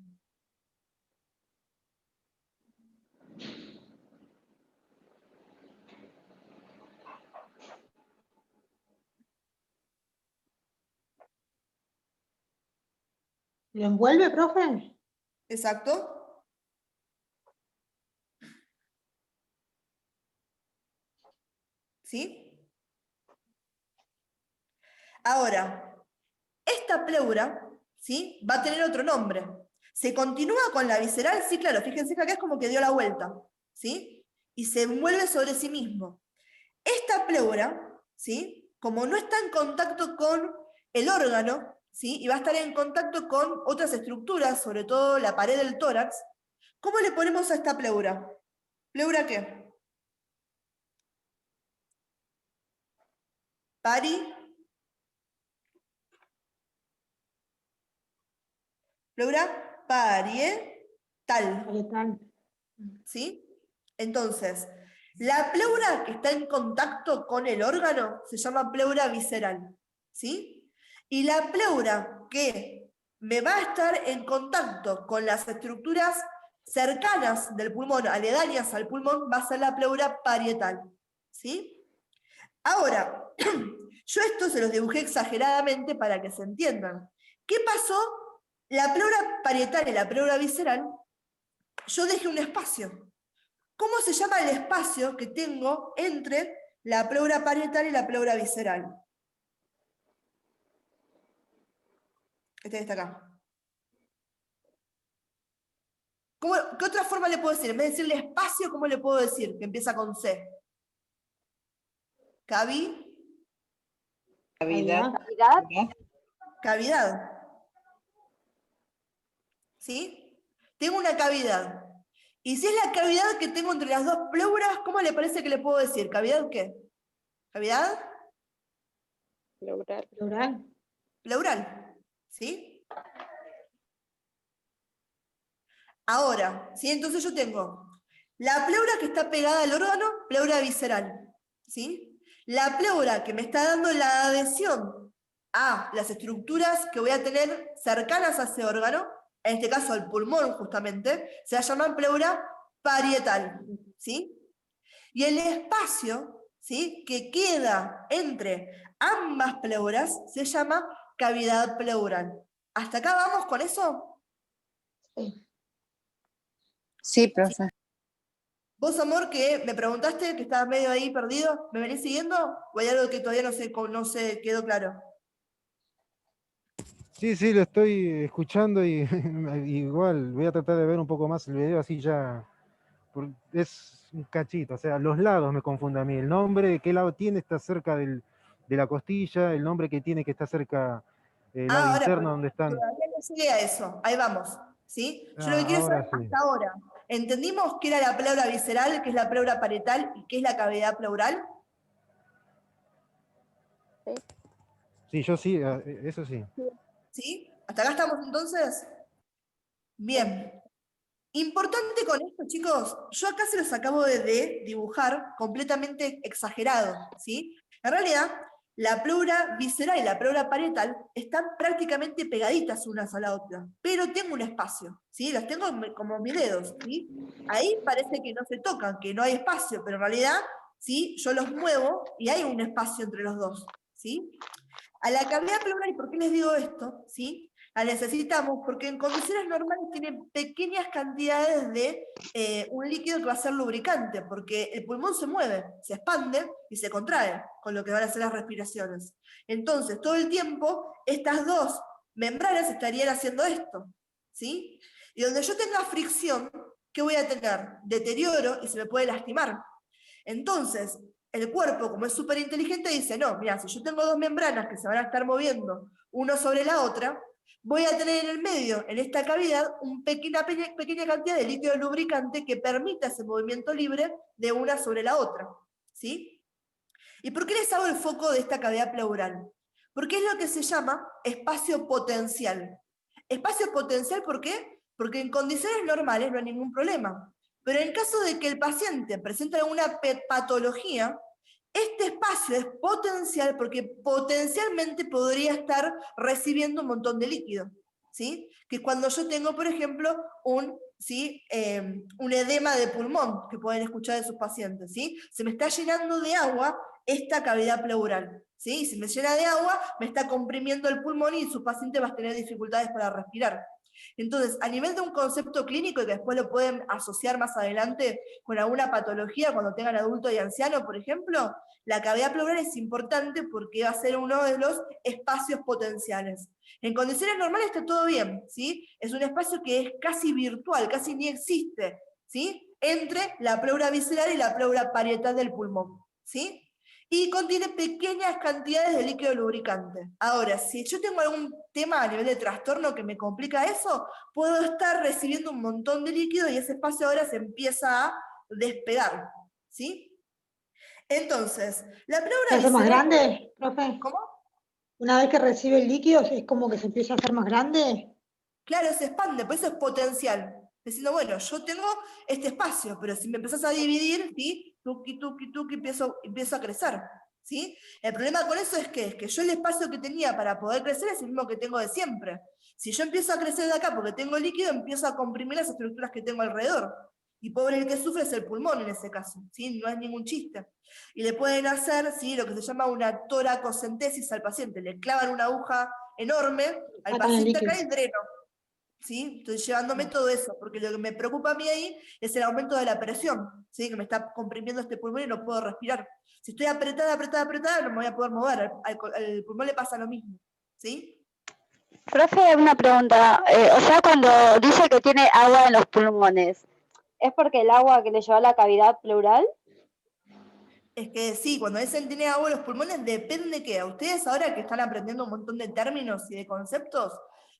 ¿Lo envuelve, profe? Exacto. ¿Sí? Ahora, esta pleura, ¿sí? Va a tener otro nombre. ¿Se continúa con la visceral? Sí, claro, fíjense que acá es como que dio la vuelta, ¿sí? Y se envuelve sobre sí mismo. Esta pleura, ¿sí? Como no está en contacto con el órgano, ¿sí? Y va a estar en contacto con otras estructuras, sobre todo la pared del tórax, ¿cómo le ponemos a esta pleura? ¿Pleura qué? Pari. Pleura parietal. ¿Sí? Entonces, la pleura que está en contacto con el órgano se llama pleura visceral. ¿Sí? Y la pleura que me va a estar en contacto con las estructuras cercanas del pulmón, aledañas al pulmón, va a ser la pleura parietal. ¿Sí? Ahora, yo esto se los dibujé exageradamente para que se entiendan. ¿Qué pasó? La pleura parietal y la pleura visceral, yo dejé un espacio. ¿Cómo se llama el espacio que tengo entre la pleura parietal y la pleura visceral? Este está acá. ¿Qué otra forma le puedo decir? En vez de decirle espacio, ¿cómo le puedo decir? Que empieza con C. Cavidad. Cavidad. ¿Sí? Tengo una cavidad. Y si es la cavidad que tengo entre las dos pleuras, ¿cómo le parece que le puedo decir? ¿Cavidad qué? ¿Cavidad? Pleural. Pleural. Pleural. ¿Sí? Ahora, ¿sí? Entonces yo tengo la pleura que está pegada al órgano, pleura visceral. ¿Sí? La pleura que me está dando la adhesión a las estructuras que voy a tener cercanas a ese órgano, en este caso al pulmón justamente, se va a llamar pleura parietal. ¿Sí? Y el espacio, ¿sí?, que queda entre ambas pleuras se llama cavidad pleural. ¿Hasta acá vamos con eso? Sí, profe. Vos, amor, que me preguntaste, que estabas medio ahí perdido, ¿me venís siguiendo? ¿O hay algo que todavía no se quedó claro? Sí, sí, lo estoy escuchando y igual voy a tratar de ver un poco más el video, así ya es un cachito, o sea, los lados me confunden a mí, el nombre de qué lado tiene está cerca de la costilla, el nombre que tiene que está cerca del lado Ahora, interno donde están. todavía no llegué a eso, ahí vamos, ¿sí? Yo lo que quiero Ahora saber sí. hasta ahora, ¿entendimos qué era la pleura visceral, qué es la pleura parietal y qué es la cavidad pleural? Sí, yo sí, eso sí. ¿Sí? ¿Hasta acá estamos entonces? Bien. Importante con esto, chicos, yo acá se los acabo de dibujar completamente exagerado, ¿sí? En realidad, la pleura visceral y la pleura parietal están prácticamente pegaditas unas a la otra, pero tengo un espacio, ¿sí? Las tengo como mis dedos, ¿sí? Ahí parece que no se tocan, que no hay espacio, pero en realidad, ¿sí?, yo los muevo y hay un espacio entre los dos, ¿sí? A la cavidad pleural, ¿y por qué les digo esto? ¿Sí? La necesitamos porque en condiciones normales tienen pequeñas cantidades de un líquido que va a ser lubricante, porque el pulmón se mueve, se expande y se contrae, con lo que van a ser las respiraciones. Entonces, todo el tiempo, estas dos membranas estarían haciendo esto, ¿sí? Y donde yo tenga fricción, ¿qué voy a tener? Deterioro y se me puede lastimar. Entonces, el cuerpo, como es súper inteligente, dice, no, mira, si yo tengo dos membranas que se van a estar moviendo una sobre la otra, voy a tener en el medio, en esta cavidad, una pequeña cantidad de líquido lubricante que permita ese movimiento libre de una sobre la otra. ¿Sí? ¿Y por qué les hago el foco de esta cavidad pleural? Porque es lo que se llama espacio potencial. Espacio potencial, ¿por qué? porque en condiciones normales no hay ningún problema. Pero en caso de que el paciente presente alguna patología, este espacio es potencial porque potencialmente podría estar recibiendo un montón de líquido, ¿sí? Que cuando yo tengo, por ejemplo, un edema de pulmón, que pueden escuchar de sus pacientes, ¿sí? Se me está llenando de agua esta cavidad pleural, ¿sí? Si me llena de agua, me está comprimiendo el pulmón y su paciente va a tener dificultades para respirar. Entonces, a nivel de un concepto clínico, y que después lo pueden asociar más adelante con alguna patología cuando tengan adulto y anciano, por ejemplo, la cavidad pleural es importante porque va a ser uno de los espacios potenciales. En condiciones normales está todo bien, ¿sí? Es un espacio que es casi virtual, casi ni existe, ¿sí? Entre la pleura visceral y la pleura parietal del pulmón, ¿sí? Y contiene pequeñas cantidades de líquido lubricante. Ahora, si yo tengo algún tema a nivel de trastorno que me complica eso, puedo estar recibiendo un montón de líquido y ese espacio ahora se empieza a despegar, ¿sí? Entonces, la pleura ¿Se hace más visceral... grande, profe? ¿Cómo? Una vez que recibe el líquido, ¿es como que se empieza a hacer más grande? Claro, se expande, por eso es potencial. Diciendo, bueno, yo tengo este espacio, pero si me empezás a dividir, ¿sí? Tuki, tuki, tuki, empiezo a crecer, ¿sí? El problema con eso es que yo el espacio que tenía para poder crecer es el mismo que tengo de siempre. Si yo empiezo a crecer de acá porque tengo líquido, empiezo a comprimir las estructuras que tengo alrededor. Y pobre el que sufre es el pulmón en ese caso, ¿sí? No es ningún chiste. Y le pueden hacer, ¿sí? Lo que se llama una toracocentesis al paciente. Le clavan una aguja enorme al paciente acá y dreno. ¿Sí? Estoy llevándome todo eso, porque lo que me preocupa a mí ahí es el aumento de la presión, ¿sí? Que me está comprimiendo este pulmón y no puedo respirar. Si estoy apretada, no me voy a poder mover, al pulmón le pasa lo mismo, ¿sí? Profe, una pregunta. O sea, cuando dice que tiene agua en los pulmones, ¿es porque el agua que le lleva a la cavidad pleural? Es que sí, cuando dicen tiene agua en los pulmones, depende de qué. A ustedes ahora que están aprendiendo un montón de términos y de conceptos,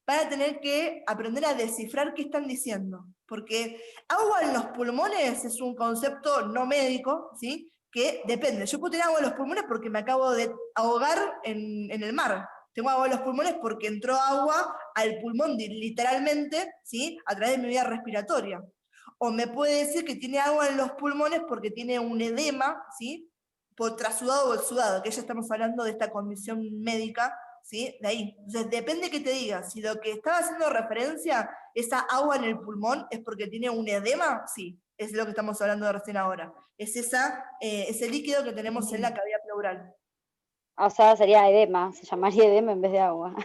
van a tener que aprender a descifrar qué están diciendo. Porque agua en los pulmones es un concepto no médico, ¿sí? Que depende. Yo puedo tener agua en los pulmones porque me acabo de ahogar en el mar. Tengo agua en los pulmones porque entró agua al pulmón literalmente, ¿sí? A través de mi vía respiratoria. O me puede decir que tiene agua en los pulmones porque tiene un edema, ¿sí? Por trasudado o exudado, que ya estamos hablando de esta condición médica, ¿sí? De ahí. Entonces, depende que te diga. Si lo que estaba haciendo referencia, esa agua en el pulmón, es porque tiene un edema, sí, es lo que estamos hablando de recién ahora. Es ese líquido que tenemos en la cavidad pleural. O sea, sería edema, se llamaría edema en vez de agua.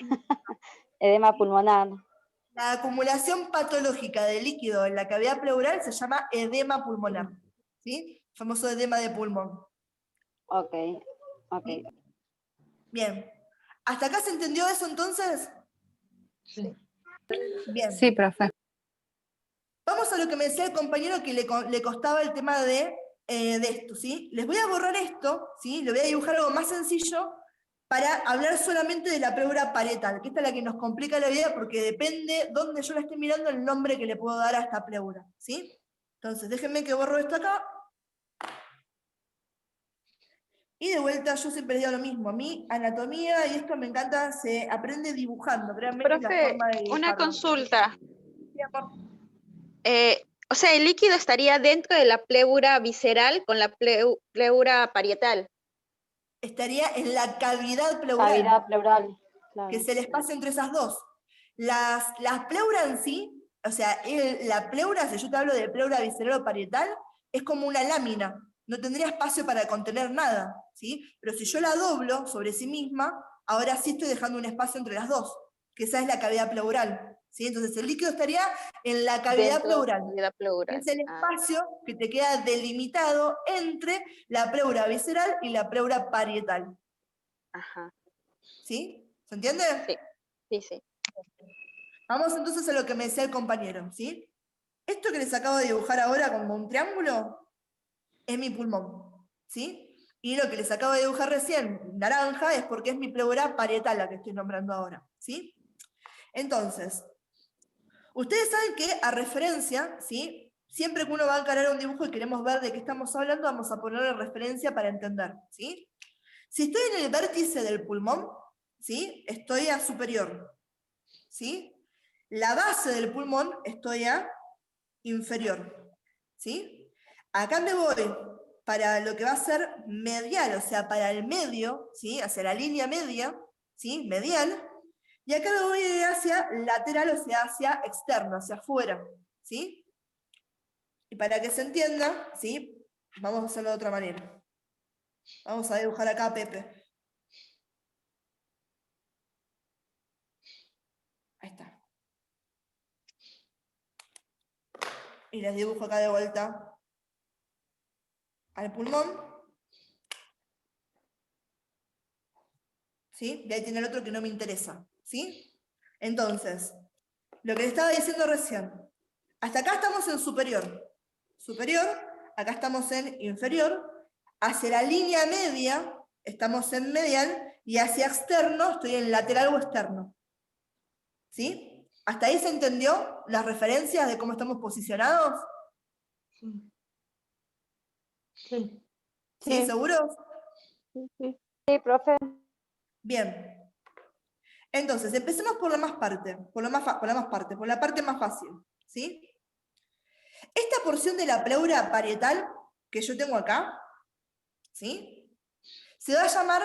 Edema pulmonar. La acumulación patológica de líquido en la cavidad pleural se llama edema pulmonar, ¿sí? El famoso edema de pulmón. Ok, ok. Bien. ¿Hasta acá se entendió eso entonces? Sí. Bien. Sí, profe. Vamos a lo que me decía el compañero que le costaba el tema de esto, ¿sí? Les voy a borrar esto, ¿sí? Le voy a dibujar algo más sencillo para hablar solamente de la pleura parietal, que esta es la que nos complica la vida porque depende dónde yo la esté mirando el nombre que le puedo dar a esta pleura, ¿sí? Entonces, déjenme que borro esto acá. Y de vuelta, yo siempre digo lo mismo. A mí, anatomía y esto me encanta, se aprende dibujando. Realmente la Profe, forma de dibujarlo. una consulta. Sí, amor. O sea, el líquido estaría dentro de la pleura visceral con la pleura parietal. Estaría en la cavidad pleural. Cavidad pleural. Claro. Que es el espacio entre esas dos. Las pleuras en sí, o sea, la pleura, si yo te hablo de pleura visceral o parietal, es como una lámina. No tendría espacio para contener nada, ¿sí? Pero si yo la doblo sobre sí misma, ahora sí estoy dejando un espacio entre las dos, que esa es la cavidad pleural, ¿sí? Entonces el líquido estaría en la cavidad pleural. Es el espacio que te queda delimitado entre la pleura visceral y la pleura parietal. Ajá. ¿Sí? ¿Se entiende? Sí, sí. Vamos entonces a lo que me decía el compañero, ¿sí? Esto que les acabo de dibujar ahora como un triángulo es mi pulmón, ¿sí? Y lo que les acabo de dibujar recién, naranja, es porque es mi pleura parietal la que estoy nombrando ahora, ¿sí? Entonces, ustedes saben que a referencia, ¿sí? Siempre que uno va a encarar un dibujo y queremos ver de qué estamos hablando, vamos a ponerle referencia para entender, ¿sí? Si estoy en el vértice del pulmón, ¿sí? Estoy a superior, ¿sí? la base del pulmón estoy a inferior, ¿sí? Acá me voy para lo que va a ser medial, o sea, para el medio, ¿sí? Hacia la línea media, ¿sí? Medial, y acá me voy hacia lateral, o sea, hacia externo, hacia afuera, ¿sí? Y para que se entienda, ¿sí? Vamos a hacerlo de otra manera. Vamos a dibujar acá a Pepe. Ahí está. Y les dibujo acá de vuelta al pulmón. ¿Sí? Y ahí tiene el otro que no me interesa. ¿Sí? Entonces, lo que les estaba diciendo recién. Hasta acá estamos en superior. Superior, acá estamos en inferior. Hacia la línea media estamos en medial. Y hacia externo estoy en lateral o externo. ¿Sí? ¿Hasta ahí se entendió las referencias de cómo estamos posicionados? Sí. ¿Sí? ¿Seguros? Sí, profe. Bien. Entonces, empecemos por la más parte, por la parte más fácil. ¿Sí? Esta porción de la pleura parietal que yo tengo acá, ¿sí? Se va a llamar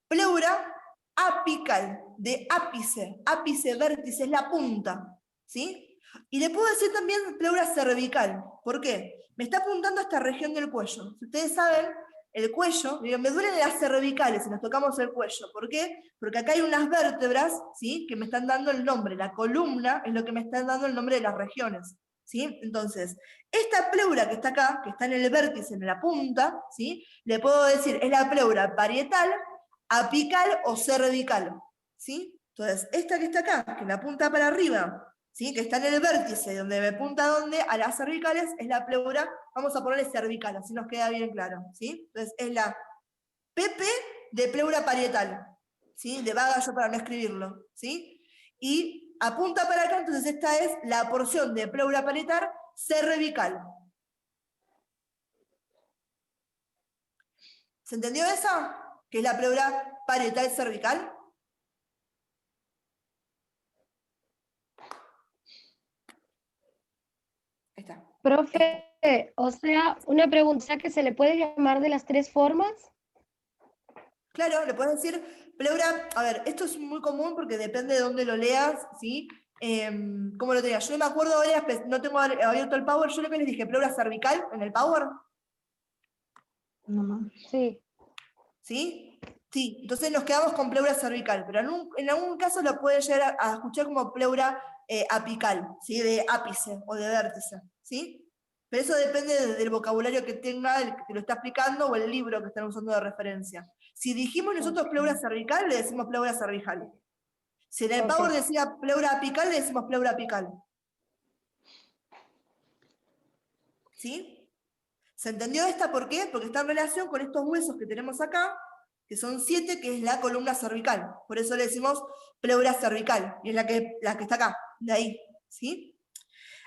pleura apical, de ápice. Ápice, vértice, es la punta. ¿Sí? Y le puedo decir también pleura cervical. ¿Por qué? Me está apuntando a esta región del cuello. Si ustedes saben, el cuello, me duelen las cervicales si nos tocamos el cuello. ¿Por qué? Porque acá hay unas vértebras, ¿sí? Que me están dando el nombre. La columna es lo que me está dando el nombre de las regiones. ¿Sí? Entonces, esta pleura que está acá, que está en el vértice, en la punta, ¿sí? Le puedo decir, es la pleura parietal, apical o cervical. ¿Sí? Entonces, esta que está acá, que me apunta para arriba, ¿sí? Que está en el vértice, donde me apunta a las cervicales, es la pleura, vamos a ponerle cervical, así nos queda bien claro. ¿Sí? Entonces, es la PP de pleura parietal. ¿Sí? De vaga yo para no escribirlo. ¿Sí? Y apunta para acá, entonces esta es la porción de pleura parietal cervical. ¿Se entendió esa? Que es la pleura parietal cervical. Ahí está. Profe, o sea, una pregunta que se le puede llamar de las tres formas. Claro, le puedes decir pleura, a ver, esto es muy común porque depende de dónde lo leas, ¿sí? ¿Cómo lo tenía? Yo no me acuerdo ahora, no tengo abierto el Power, yo lo que les dije, pleura cervical en el Power. No, sí. ¿Sí? Sí, entonces nos quedamos con pleura cervical, pero en algún caso lo puede llegar a escuchar como pleura apical, ¿sí? De ápice o de vértice, ¿sí? Pero eso depende del vocabulario que tenga el que lo está explicando o el libro que están usando de referencia. Si dijimos nosotros pleura cervical, le decimos pleura cervical. Si en el Power decía pleura apical, le decimos pleura apical. ¿Sí? ¿Se entendió esta por qué? Porque está en relación con estos huesos que tenemos acá, que son 7, que es la columna cervical. Por eso le decimos pleura cervical, y es la que está acá, de ahí. ¿Sí?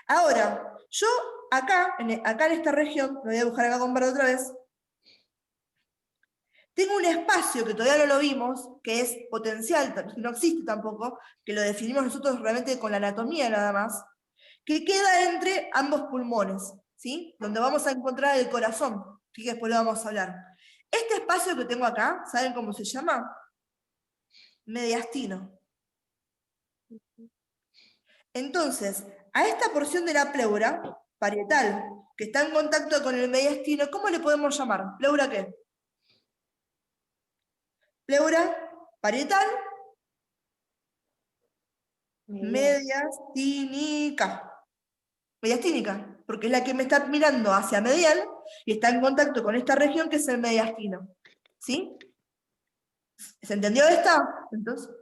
Ahora, yo acá en esta región, lo voy a dibujar acá con verde otra vez, tengo un espacio que todavía no lo vimos, que es potencial, que no existe tampoco, que lo definimos nosotros realmente con la anatomía nada más, que queda entre ambos pulmones, ¿sí? Donde vamos a encontrar el corazón, que después lo vamos a hablar. Este espacio que tengo acá, ¿saben cómo se llama? Mediastino. Entonces, a esta porción de la pleura parietal, que está en contacto con el mediastino, ¿cómo le podemos llamar? ¿Pleura qué? Pleura parietal mediastínica. Mediastínica, porque es la que me está mirando hacia medial y está en contacto con esta región que es el mediastino. ¿Sí? ¿Se entendió esta? Entonces,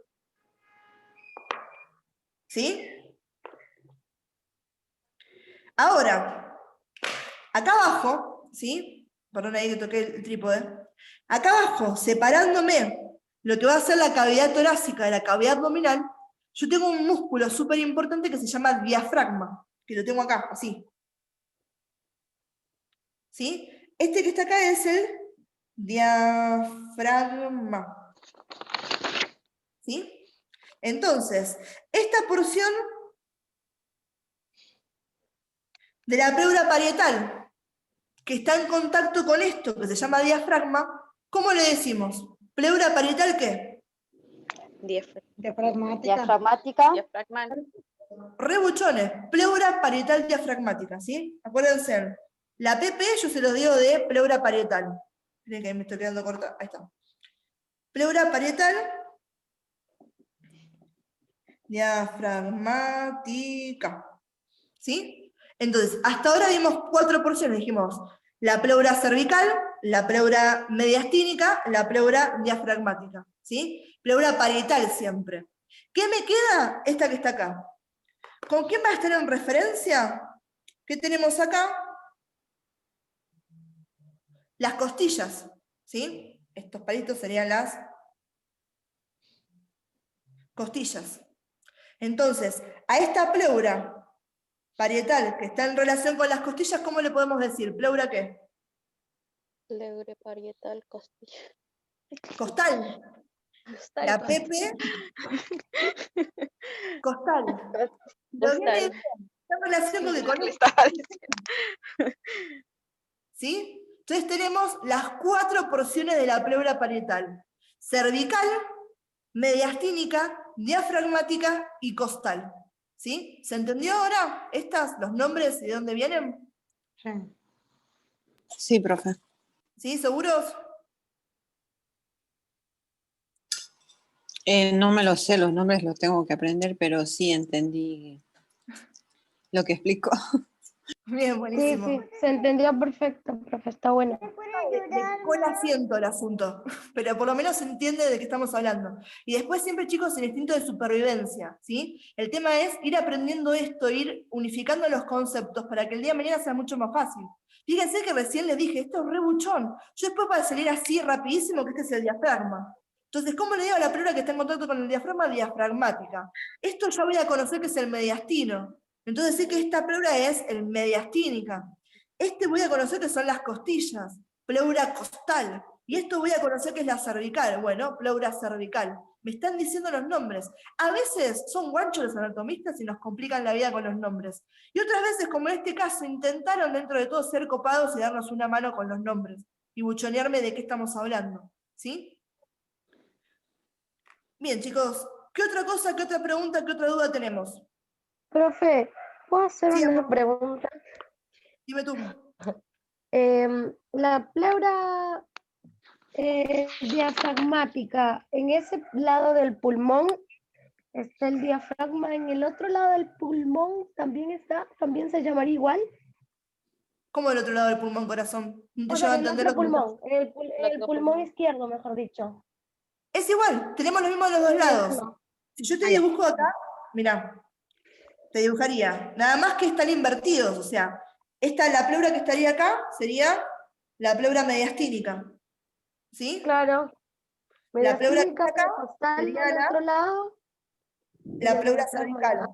¿sí? Ahora, acá abajo, ¿sí? Perdón ahí que toqué el trípode. Acá abajo, separándome lo que va a ser la cavidad torácica de la cavidad abdominal, yo tengo un músculo súper importante que se llama diafragma, que lo tengo acá, así. ¿Sí? Este que está acá es el diafragma. ¿Sí? Entonces, esta porción de la pleura parietal, que está en contacto con esto, que se llama diafragma, ¿cómo le decimos? ¿Pleura parietal qué? Diafragmática. Rebuchones, pleura parietal diafragmática, ¿sí? Acuérdense, la PP yo se los digo de pleura parietal. Miren que me estoy quedando corta, ahí está. Pleura parietal diafragmática, ¿sí? Entonces, hasta ahora vimos 4 porciones, dijimos, la pleura cervical, la pleura mediastínica, la pleura diafragmática, ¿sí? Pleura parietal siempre. ¿Qué me queda? Esta que está acá. ¿Con quién va a estar en referencia? ¿Qué tenemos acá? Las costillas, ¿sí? Estos palitos serían las costillas. Entonces, a esta pleura parietal que está en relación con las costillas, ¿cómo le podemos decir? ¿Pleura qué? Pleura parietal, costilla. Costal. La PP, costal. Lo viene está en relación con que con ¿sí? Entonces tenemos las 4 porciones de la pleura parietal. Cervical, mediastínica, diafragmática y costal. ¿Sí? ¿Se entendió ahora los nombres y de dónde vienen? Sí, profe. ¿Sí? ¿Seguros? No me lo sé, los nombres los tengo que aprender, pero sí entendí lo que explicó. Bien, buenísimo. Sí, se entendió perfecto, profe, está bueno. Con asiento el asunto, pero por lo menos se entiende de qué estamos hablando. Y después siempre, chicos, el instinto de supervivencia, ¿sí? El tema es ir aprendiendo esto, ir unificando los conceptos para que el día de mañana sea mucho más fácil. Fíjense que recién les dije, esto es re buchón. Yo después para salir así rapidísimo, que este es el diafragma. Entonces, ¿cómo le digo a la pleura que está en contacto con el diafragma? Diafragmática. Esto ya voy a conocer que es el mediastino. Entonces sé que esta pleura es el mediastínica. Voy a conocer que son las costillas, pleura costal. Y esto voy a conocer que es la cervical. Bueno, pleura cervical. Me están diciendo los nombres. A veces son guanchos los anatomistas y nos complican la vida con los nombres. Y otras veces, como en este caso, intentaron dentro de todo ser copados y darnos una mano con los nombres. Y buchonearme de qué estamos hablando. ¿Sí? Bien, chicos. ¿Qué otra cosa, qué otra pregunta, qué otra duda tenemos? Profe, ¿puedo hacer Sí, una pregunta? Dime tú. La pleura diafragmática, en ese lado del pulmón está el diafragma, en el otro lado del pulmón también se llamaría igual. ¿Cómo del otro lado del pulmón, corazón? No te O llevo sea, a en el entender otro lo que me pulmón, en el pulmón izquierdo, mejor dicho. Es igual, tenemos lo mismo de los dos lados. Si yo te dibujo acá, mirá, te dibujaría, nada más que están invertidos, o sea, la pleura que estaría acá sería la pleura mediastínica, ¿sí? Claro. La pleura que está acá sería del otro lado. la pleura cervical.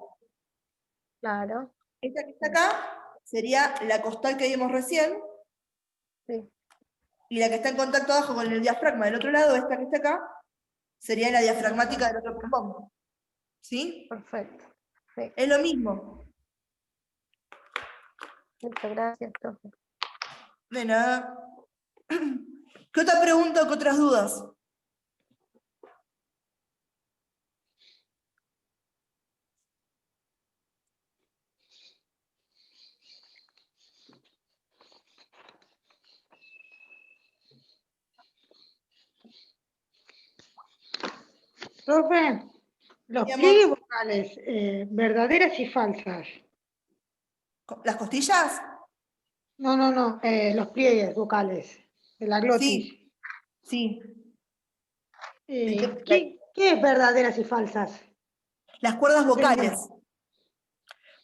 Claro. Esta que está acá sería la costal que vimos recién. Sí. Y la que está en contacto abajo con el diafragma del otro lado, esta que está acá, sería la diafragmática del otro pulmón. ¿Sí? Perfecto. Sí. Es lo mismo. Muchas gracias, profe. De nada. ¿Qué otra pregunta o qué otras dudas? Profe, los Mi amor. pliegues vocales, verdaderas y falsas. ¿Las costillas? No, los pliegues vocales de la glotis. Sí. ¿Qué es verdaderas y falsas? Las cuerdas vocales.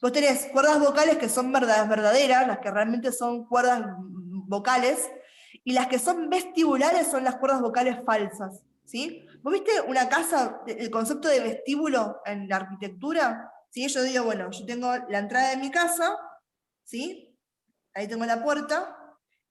Vos tenés cuerdas vocales que son verdaderas, las que realmente son cuerdas vocales, y las que son vestibulares son las cuerdas vocales falsas. ¿Sí? ¿Vos viste una casa, el concepto de vestíbulo en la arquitectura? ¿Sí? Yo digo, bueno, yo tengo la entrada de mi casa, ¿sí? Ahí tengo la puerta,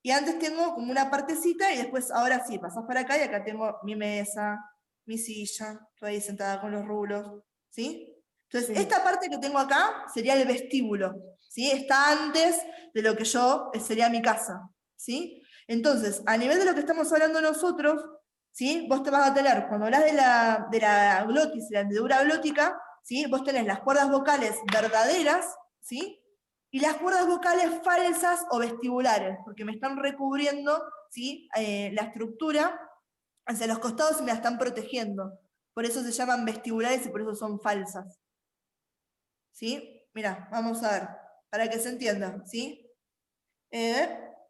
y antes tengo como una partecita, y después ahora sí, pasás para acá, y acá tengo mi mesa, mi silla, estoy ahí sentada con los rulos, ¿sí? Entonces, esta parte que tengo acá sería el vestíbulo, ¿sí? Está antes de lo que sería mi casa, ¿sí? Entonces, a nivel de lo que estamos hablando nosotros, ¿sí? Vos te vas a tener, cuando hablas de la glotis y la hendidura glótica, ¿sí? Vos tenés las cuerdas vocales verdaderas, ¿sí? Y las cuerdas vocales falsas o vestibulares, porque me están recubriendo, ¿sí? La estructura hacia los costados y me la están protegiendo. Por eso se llaman vestibulares y por eso son falsas. ¿Sí? Mira, vamos a ver, para que se entienda, ¿sí?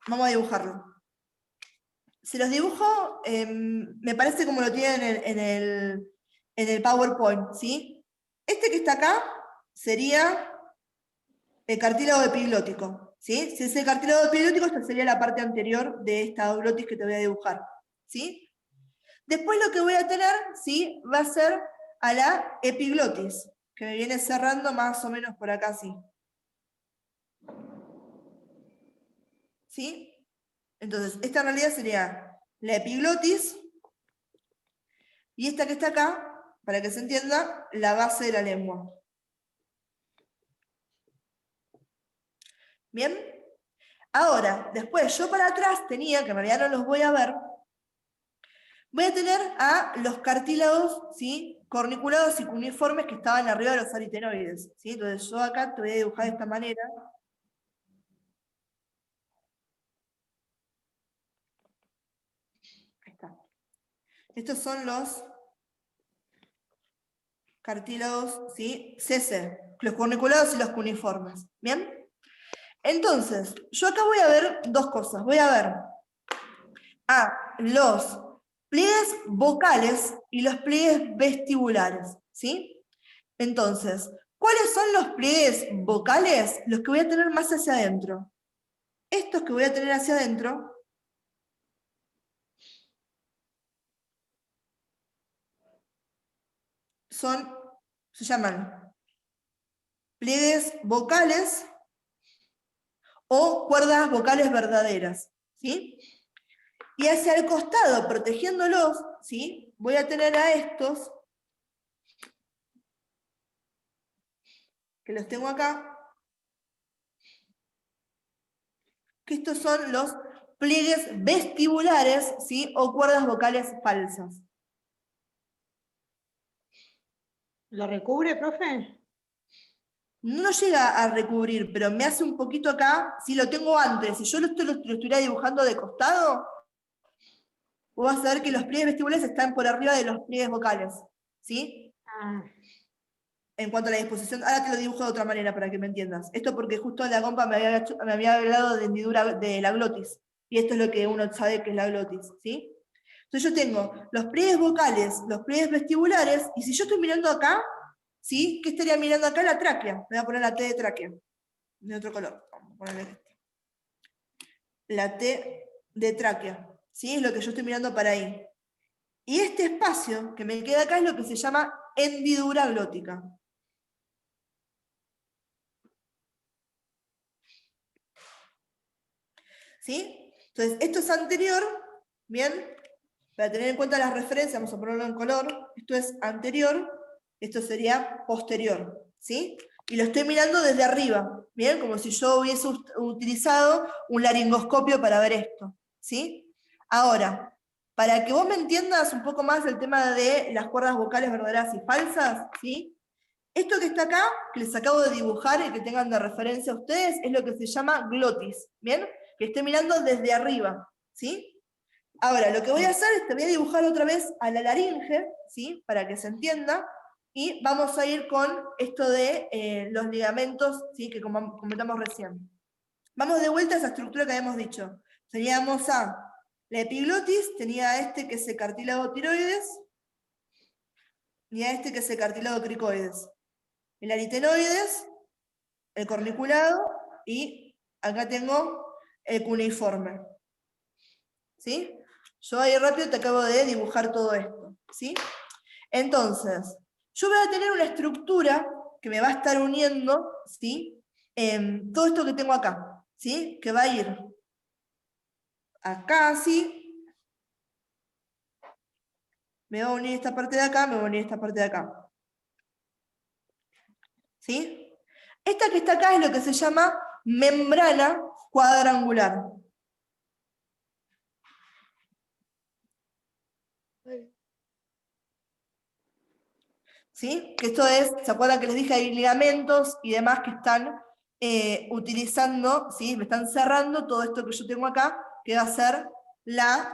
Vamos a dibujarlo. Si los dibujo, me parece como lo tienen en el PowerPoint, ¿sí? Este que está acá sería el cartílago epiglótico, ¿sí? Si es el cartílago epiglótico, esta sería la parte anterior de esta glotis que te voy a dibujar, ¿sí? Después lo que voy a tener, ¿sí? Va a ser a la epiglotis, que me viene cerrando más o menos por acá, ¿sí? ¿Sí? Entonces, esta en realidad sería la epiglotis, y esta que está acá, para que se entienda, la base de la lengua. ¿Bien? Ahora, después, yo para atrás tenía, que en realidad no los voy a ver, voy a tener a los cartílagos, ¿sí? Corniculados y cuneiformes que estaban arriba de los aritenoides, ¿sí? Entonces yo acá te voy a dibujar de esta manera. Ahí está. Estos son los cartílagos, ¿sí? CC, los corniculados y los cuneiformes, ¿bien? Entonces, yo acá voy a ver dos cosas. Voy a ver a los pliegues vocales y los pliegues vestibulares, ¿sí? Entonces, ¿cuáles son los pliegues vocales? Los que voy a tener más hacia adentro. Estos que voy a tener hacia adentro se llaman pliegues vocales o cuerdas vocales verdaderas, ¿sí? Y hacia el costado, protegiéndolos, ¿sí? Voy a tener a estos, que los tengo acá, que estos son los pliegues vestibulares, ¿sí? O cuerdas vocales falsas. ¿Lo recubre, profe? No llega a recubrir, pero me hace un poquito acá, si lo tengo antes, si yo lo estuviera dibujando de costado, vos vas a ver que los pliegues vestibulares están por arriba de los pliegues vocales, ¿sí? En cuanto a la disposición, ahora te lo dibujo de otra manera para que me entiendas. Esto porque justo la compa me había hablado de hendidura de la glotis, y esto es lo que uno sabe que es la glotis, ¿sí? Entonces yo tengo los pliegues vocales, los pliegues vestibulares, y si yo estoy mirando acá, ¿sí? ¿Qué estaría mirando acá? La tráquea. Me voy a poner la T de tráquea, de otro color. Vamos a ponerle este. La T de tráquea, ¿sí? Es lo que yo estoy mirando para ahí. Y este espacio que me queda acá es lo que se llama hendidura glótica. ¿Sí? Entonces, esto es anterior, ¿bien? Para tener en cuenta las referencias, vamos a ponerlo en color. Esto es anterior, esto sería posterior, ¿sí? Y lo estoy mirando desde arriba, ¿bien? Como si yo hubiese utilizado un laringoscopio para ver esto, ¿sí? Ahora, para que vos me entiendas un poco más el tema de las cuerdas vocales verdaderas y falsas, ¿sí? Esto que está acá, que les acabo de dibujar y que tengan de referencia a ustedes, es lo que se llama glotis, ¿bien? Que estoy mirando desde arriba, ¿sí? Ahora, lo que voy a hacer es te voy a dibujar otra vez a la laringe, ¿sí? Para que se entienda, y vamos a ir con esto de los ligamentos, ¿sí? Que comentamos recién. Vamos de vuelta a esa estructura que habíamos dicho. Teníamos a la epiglotis, tenía este que es el cartílago tiroides, y a este que es el cartílago cricoides. El aritenoides, el corniculado, y acá tengo el cuneiforme. ¿Sí? Yo ahí rápido te acabo de dibujar todo esto, ¿sí? Entonces, yo voy a tener una estructura que me va a estar uniendo, ¿sí? Todo esto que tengo acá, ¿sí? Que va a ir acá, ¿sí? Me va a unir esta parte de acá, me va a unir esta parte de acá. ¿sí? Esta que está acá es lo que se llama membrana cuadrangular. ¿Sí? Que esto es, ¿se acuerdan que les dije hay ligamentos y demás que están utilizando, ¿sí? Me están cerrando todo esto que yo tengo acá, que va a ser la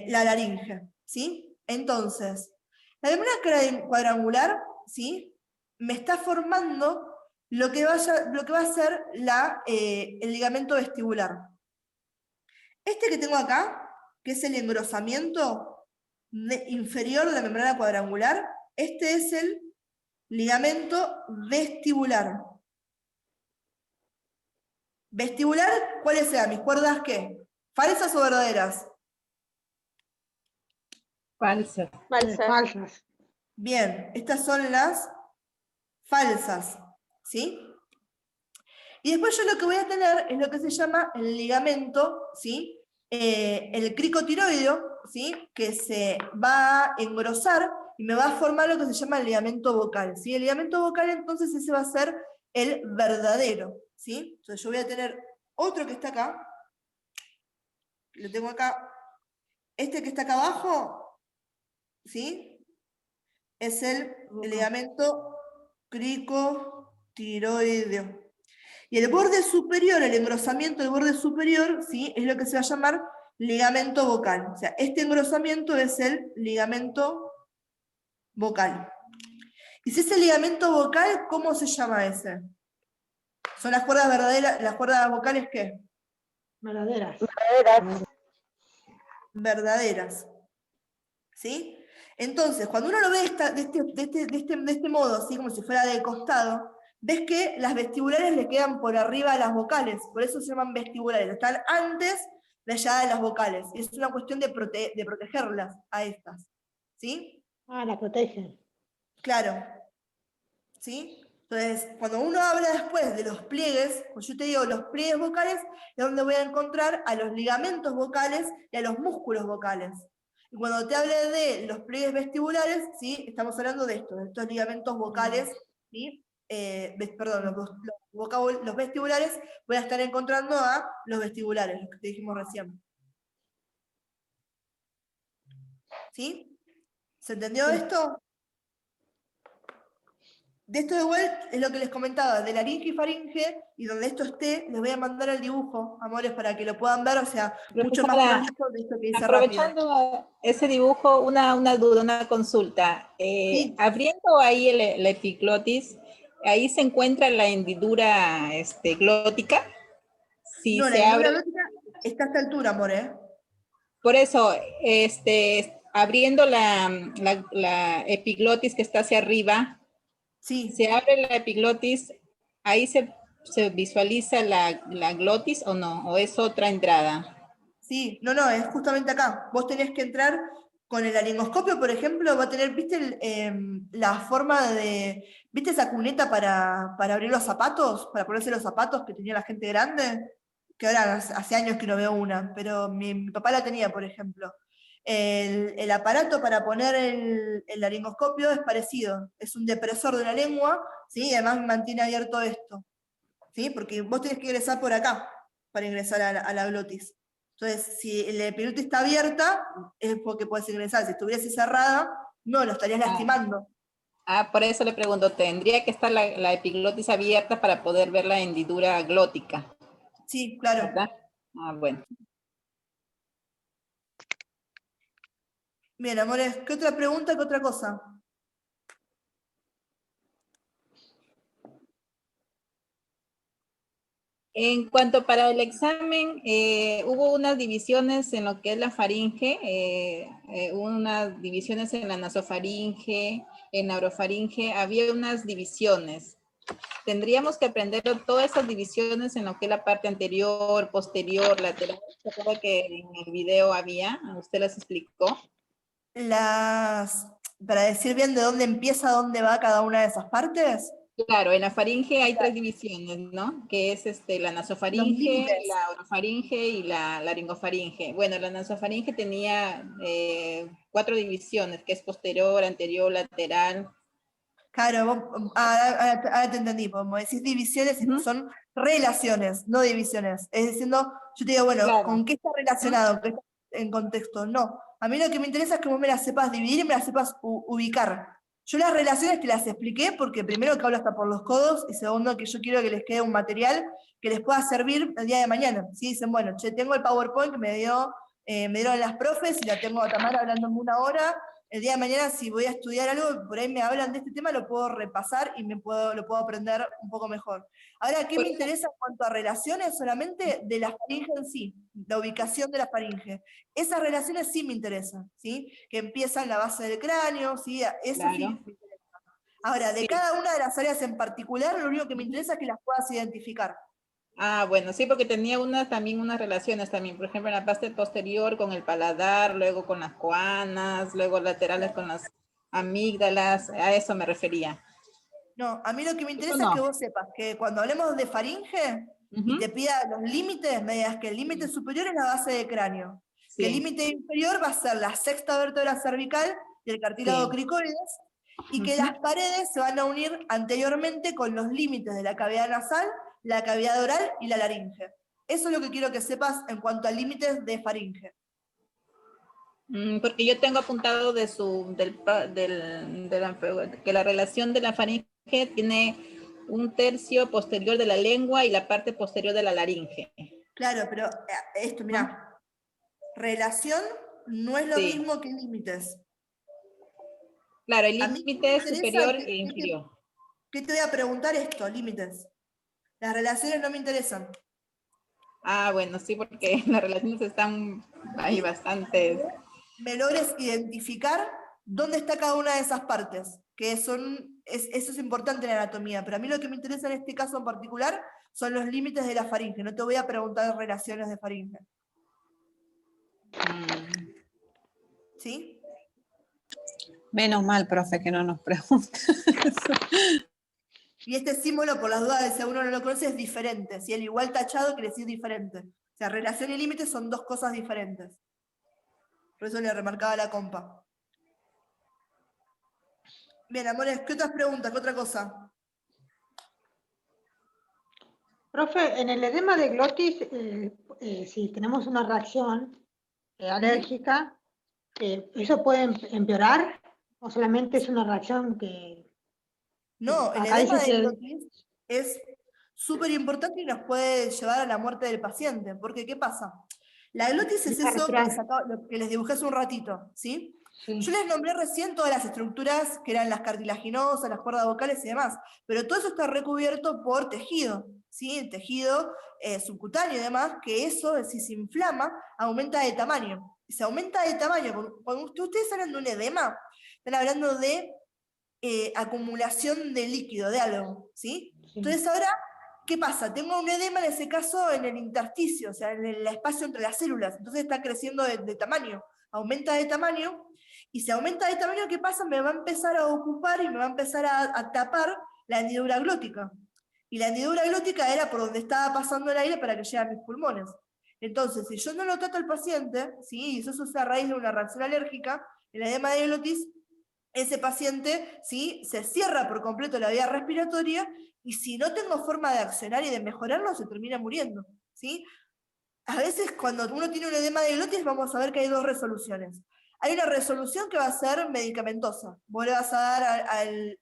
laringe, ¿sí? Entonces, la membrana cuadrangular, ¿sí? Me está formando lo que va a ser el ligamento vestibular. Este que tengo acá, que es el engrosamiento inferior de la membrana cuadrangular, este es el ligamento vestibular. ¿Vestibular? ¿Cuáles sean? ¿Mis cuerdas qué? ¿Falsas o verdaderas? Falsas. Falsas. Bien, estas son las falsas, ¿sí? Y después yo lo que voy a tener es lo que se llama el ligamento, ¿sí? El cricotiroideo, ¿sí? Que se va a engrosar y me va a formar lo que se llama el ligamento vocal, ¿sí? El ligamento vocal, entonces, ese va a ser el verdadero, ¿sí? Entonces yo voy a tener otro que está acá, lo tengo acá, este que está acá abajo, ¿sí? Es el ligamento cricotiroideo. Y el borde superior, el engrosamiento del borde superior, ¿sí? Es lo que se va a llamar ligamento vocal. O sea, este engrosamiento es el ligamento vocal. Y si es el ligamento vocal, ¿cómo se llama ese? ¿Son las cuerdas verdaderas? ¿Las cuerdas vocales qué? Verdaderas. Verdaderas. ¿Sí? Entonces, cuando uno lo ve de este modo, así como si fuera de costado, ves que las vestibulares le quedan por arriba a las vocales, por eso se llaman vestibulares, están antes de allá de las vocales. Es una cuestión de protegerlas a estas. ¿Sí? Ah, las protegen. Claro. ¿Sí? Entonces, cuando uno habla después de los pliegues, pues yo te digo, los pliegues vocales es donde voy a encontrar a los ligamentos vocales y a los músculos vocales. Y cuando te hable de los pliegues vestibulares, ¿sí? Estamos hablando de esto, de estos ligamentos vocales, ¿sí? Perdón, los vestibulares, voy a estar encontrando a los vestibulares, los que te dijimos recién. ¿Sí? ¿Se entendió esto? De esto de igual es lo que les comentaba, de laringe y faringe, y donde esto esté, les voy a mandar el dibujo, amores, para que lo puedan ver, o sea, mucho más Profesora, prolijo de esto que dice aprovechando rápido. ese dibujo, una duda, una consulta. Sí. Abriendo ahí la epiglotis, ahí se encuentra la hendidura glótica. Si No, la se hendidura abre, glótica está a esta altura, amor, ¿eh? por eso, abriendo la epiglotis que está hacia arriba, sí. Se abre la epiglotis, ahí se visualiza la glotis o no, o es otra entrada. Sí, no, es justamente acá. Vos tenés que entrar con el laringoscopio, por ejemplo, va a tener, ¿viste la forma de, ¿viste esa cuneta para abrir los zapatos? Para ponerse los zapatos que tenía la gente grande, que ahora hace años que no veo una, pero mi papá la tenía, por ejemplo. El aparato para poner el laringoscopio es parecido, es un depresor de la lengua, ¿sí? Y además mantiene abierto esto, ¿sí? Porque vos tenés que ingresar por acá para ingresar a la glotis. Entonces, si la epiglotis está abierta, es porque puedes ingresar. Si estuviese cerrada, no, lo estarías lastimando. Por eso le pregunto, ¿tendría que estar la epiglotis abierta para poder ver la hendidura glótica? Sí, claro. ¿Verdad? Bueno. Bien, amores, ¿qué otra pregunta, qué otra cosa? En cuanto para el examen, hubo unas divisiones en lo que es la faringe, hubo unas divisiones en la nasofaringe, en la orofaringe, había unas divisiones. Tendríamos que aprender todas esas divisiones en lo que es la parte anterior, posterior, lateral. ¿Se acuerda que en el video había? ¿Usted las explicó? Para decir bien de dónde empieza, dónde va cada una de esas partes. Claro, en la faringe hay 3 divisiones, ¿no? Que es la nasofaringe, la orofaringe y la laringofaringe. Bueno, la nasofaringe tenía 4 divisiones, que es posterior, anterior, lateral. Claro, ahora te entendí, como decís divisiones, son relaciones, no divisiones. Es diciendo, yo te digo, bueno, Claro. ¿con qué está relacionado? ¿Qué está en contexto? No. A mí lo que me interesa es que vos me las sepas dividir y me las sepas ubicar. Yo las relaciones te las expliqué porque primero que hablo hasta por los codos y segundo que yo quiero que les quede un material que les pueda servir el día de mañana. ¿Sí? Dicen, bueno, che, tengo el PowerPoint que me dieron las profes y la tengo a Tamara hablándome 1 hora. El día de mañana, si voy a estudiar algo, por ahí me hablan de este tema, lo puedo repasar y lo puedo aprender un poco mejor. Ahora, ¿qué me interesa en cuanto a relaciones? Solamente de la faringe en sí, la ubicación de la faringe. Esas relaciones sí me interesan, ¿sí? Que empiezan en la base del cráneo, ¿sí? Eso Claro. sí me interesa. Ahora, de cada una de las áreas en particular, lo único que me interesa es que las puedas identificar. Ah, bueno, sí, porque tenía también unas relaciones también, por ejemplo, en la parte posterior con el paladar, luego con las coanas, luego laterales con las amígdalas, a eso me refería. No, a mí lo que me interesa es que vos sepas que cuando hablemos de faringe y te pida los límites, me digas que el límite superior es la base del cráneo, que el límite inferior va a ser la 6ª vértebra cervical y el cartílago cricoides, y que las paredes se van a unir anteriormente con los límites de la cavidad nasal, la cavidad oral y la laringe. Eso es lo que quiero que sepas en cuanto a límites de faringe. Porque yo tengo apuntado que la relación de la faringe tiene 1/3 posterior de la lengua y la parte posterior de la laringe. Claro, pero esto, mirá, relación no es lo mismo que límites. Claro, el límite superior e inferior. ¿Qué te voy a preguntar esto? Límites. Las relaciones no me interesan. Ah, bueno, sí, porque las relaciones están ahí bastantes. Me logres identificar dónde está cada una de esas partes, que eso es importante en la anatomía, pero a mí lo que me interesa en este caso en particular son los límites de la faringe, no te voy a preguntar relaciones de faringe. ¿Sí? Menos mal, profe, que no nos pregunta. Y este símbolo, por las dudas de si uno no lo conoce, es diferente. Si el igual tachado quiere decir diferente. O sea, relación y límite son 2 cosas diferentes. Por eso le remarcaba la compa. Bien, amores, ¿qué otras preguntas? ¿Qué otra cosa? Profe, en el edema de glotis, si tenemos una reacción alérgica, ¿eso puede empeorar? ¿O solamente es una reacción que...? No, el edema de glotis es súper importante y nos puede llevar a la muerte del paciente. Porque, ¿qué pasa? La glotis es eso que les dibujé hace un ratito, ¿sí? Yo les nombré recién todas las estructuras que eran las cartilaginosas, las cuerdas vocales y demás, pero todo eso está recubierto por tejido, ¿sí? El tejido subcutáneo y demás, que eso, si se inflama, aumenta de tamaño. Y se aumenta de tamaño. Cuando ustedes hablan de un edema, están hablando de acumulación de líquido, de algo, ¿sí? Entonces ahora, ¿qué pasa? Tengo un edema en ese caso en el intersticio, o sea, en el espacio entre las células, entonces está creciendo de tamaño, aumenta de tamaño, y si aumenta de tamaño, ¿qué pasa? Me va a empezar a ocupar y me va a empezar a tapar la hendidura glótica. Y la hendidura glótica era por donde estaba pasando el aire para que llegue a mis pulmones. Entonces, si yo no lo trato al paciente, ¿sí? Y eso es a raíz de una reacción alérgica, el edema de glotis, ese paciente, ¿sí? Se cierra por completo la vía respiratoria y si no tengo forma de accionar y de mejorarlo, se termina muriendo, ¿sí? A veces cuando uno tiene un edema de glotis vamos a ver que hay 2 resoluciones. Hay una resolución que va a ser medicamentosa. Vos le vas a dar al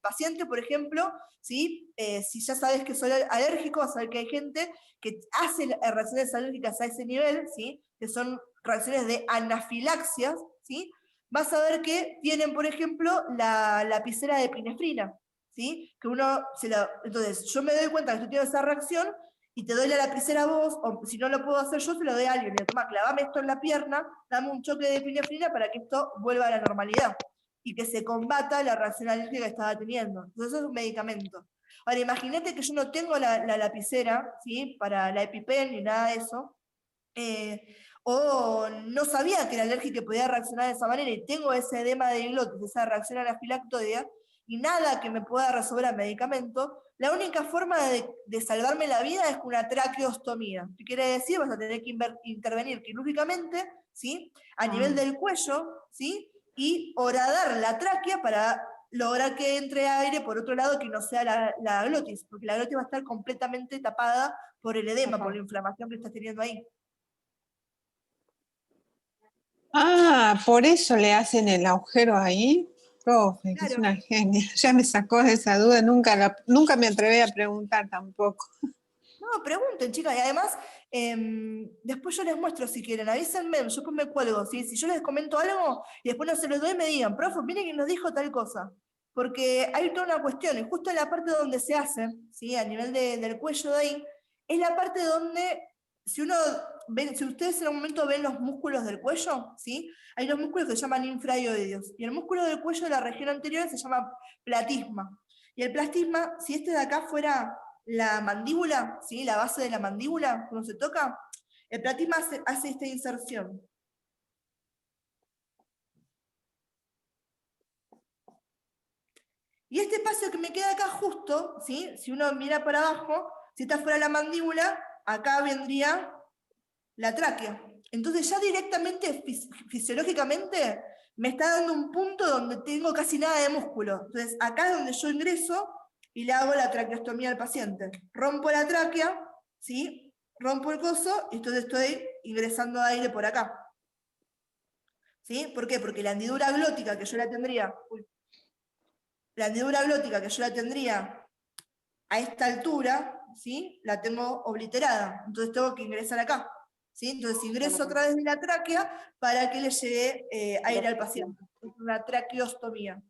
paciente, por ejemplo, ¿sí? Si ya sabes que soy alérgico, vas a ver que hay gente que hace reacciones alérgicas a ese nivel, ¿sí? Que son reacciones de anafilaxias, ¿sí? Vas a ver que tienen, por ejemplo, la lapicera de epinefrina, ¿sí? Que entonces, yo me doy cuenta que estoy teniendo esa reacción y te doy la lapicera a vos, o si no lo puedo hacer yo, se lo doy a alguien. Le toma, clavame esto en la pierna, dame un choque de epinefrina para que esto vuelva a la normalidad y que se combata la reacción alérgica que estaba teniendo. Entonces, eso es un medicamento. Ahora, imagínate que yo no tengo la lapicera, ¿sí? Para la EpiPen ni nada de eso, o no sabía que era alérgica y podía reaccionar de esa manera y tengo ese edema de glotis, esa reacción anafilactoidea, y nada que me pueda resolver el medicamento, la única forma de salvarme la vida es con una traqueostomía. ¿Qué quiere decir? Vas a tener que intervenir quirúrgicamente, ¿sí? A nivel del cuello, ¿sí? Y horadar la tráquea para lograr que entre aire por otro lado que no sea la glotis, porque la glotis va a estar completamente tapada por el edema, por la inflamación que estás teniendo ahí. Ah, por eso le hacen el agujero ahí. Profe, que es Claro. una genia. Ya me sacó de esa duda, nunca me atreví a preguntar tampoco. No, pregunten, chicas, y además, después yo les muestro si quieren, avísenme, yo después me cuelgo, ¿sí? Si yo les comento algo y después no se los doy, me digan, profe, miren que nos dijo tal cosa. Porque hay toda una cuestión, y justo en la parte donde se hace, ¿sí? A nivel del cuello de ahí, es la parte donde, si ustedes en algún momento ven los músculos del cuello, ¿sí? Hay unos músculos que se llaman infraioideos, y el músculo del cuello de la región anterior se llama platisma. Y el platisma, si este de acá fuera la mandíbula, ¿sí? La base de la mandíbula, cuando se toca, el platisma hace esta inserción. Y este espacio que me queda acá justo, ¿sí? Si uno mira para abajo, si está fuera de la mandíbula, acá vendría la tráquea. Entonces ya directamente, fisiológicamente, me está dando un punto donde tengo casi nada de músculo. Entonces acá es donde yo ingreso y le hago la traqueostomía al paciente. Rompo la tráquea, ¿sí? Rompo el coso y entonces estoy ingresando aire por acá. ¿Sí? ¿Por qué? Porque la hendidura glótica que yo la tendría, a esta altura, ¿sí? La tengo obliterada, entonces tengo que ingresar acá. ¿Sí? Entonces ingreso a través de la tráquea para que le llegue aire al paciente. Es una traqueostomía.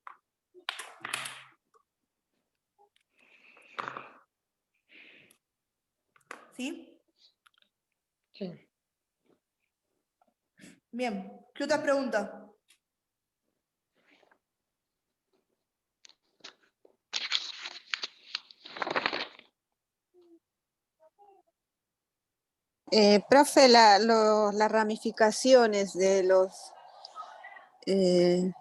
¿Sí? Sí. Bien, ¿qué otra pregunta? Profe, las ramificaciones de los... ¿Del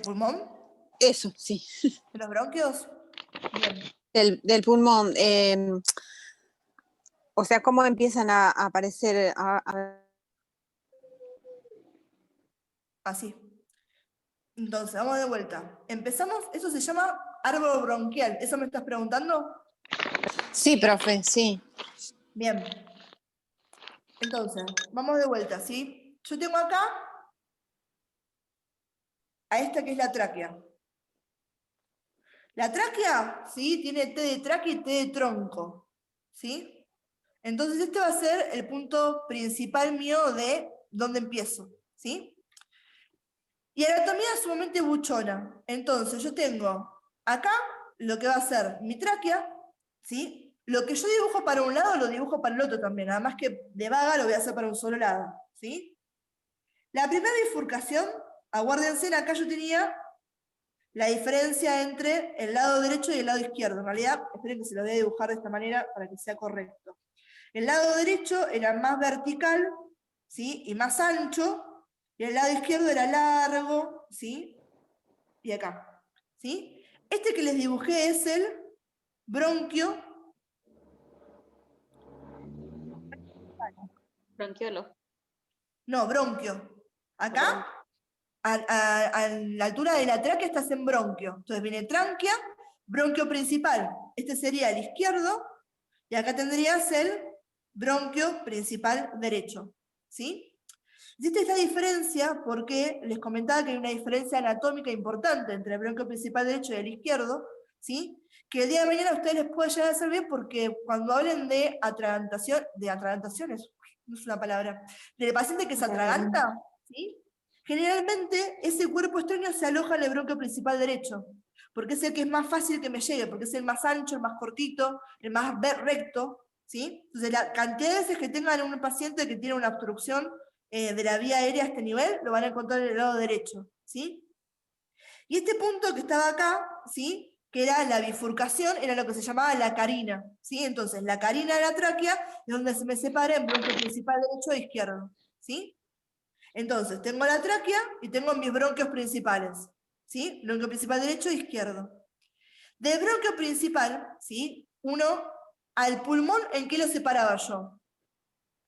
pulmón? Eso, sí. ¿De los bronquios? Bien. Del pulmón. O sea, ¿cómo empiezan a aparecer? Así. Entonces, vamos de vuelta. Empezamos, eso se llama árbol bronquial. ¿Eso me estás preguntando? Sí, profe, sí. Bien. Entonces, vamos de vuelta, ¿sí? Yo tengo acá a esta que es la tráquea. La tráquea, ¿sí? Tiene T de tráquea y T de tronco, ¿sí? Entonces este va a ser el punto principal mío de dónde empiezo, ¿sí? Y anatomía sumamente buchona. Entonces yo tengo acá lo que va a ser mi tráquea, ¿sí? Lo que yo dibujo para un lado lo dibujo para el otro también, nada más que de vaga lo voy a hacer para un solo lado, ¿sí? La primera bifurcación, aguárdense, acá yo tenía la diferencia entre el lado derecho y el lado izquierdo. En realidad, esperen que se lo voy a dibujar de esta manera para que sea correcto. El lado derecho era más vertical, ¿sí? Y más ancho, y el lado izquierdo era largo, ¿sí? Y acá, ¿sí? Este que les dibujé es el bronquio. Bronquiolo. No, bronquio. Acá, a la altura de la tráquea estás en bronquio. Entonces viene tráquea, bronquio principal. Este sería el izquierdo, y acá tendrías el bronquio principal derecho, ¿sí? Existe esta diferencia porque les comentaba que hay una diferencia anatómica importante entre el bronquio principal derecho y el izquierdo, ¿sí? Que el día de mañana a ustedes les puede llegar a servir porque cuando hablen de atragantaciones, no es una palabra, del paciente que se atraganta, ¿sí? Generalmente ese cuerpo extraño se aloja en el bronquio principal derecho, porque es el que es más fácil que me llegue, porque es el más ancho, el más cortito, el más recto, ¿sí? Entonces la cantidad de veces que tengan un paciente que tiene una obstrucción de la vía aérea a este nivel, lo van a encontrar en el lado derecho, ¿sí? Y este punto que estaba acá, ¿sí? Que era la bifurcación, era lo que se llamaba la carina, ¿sí? Entonces, la carina de la tráquea es donde se me separa en bronquio principal derecho e izquierdo, ¿sí? Entonces, tengo la tráquea y tengo mis bronquios principales, ¿sí? Bronquio principal derecho e izquierdo. Del bronquio principal, ¿sí? Uno, al pulmón, ¿en qué lo separaba yo?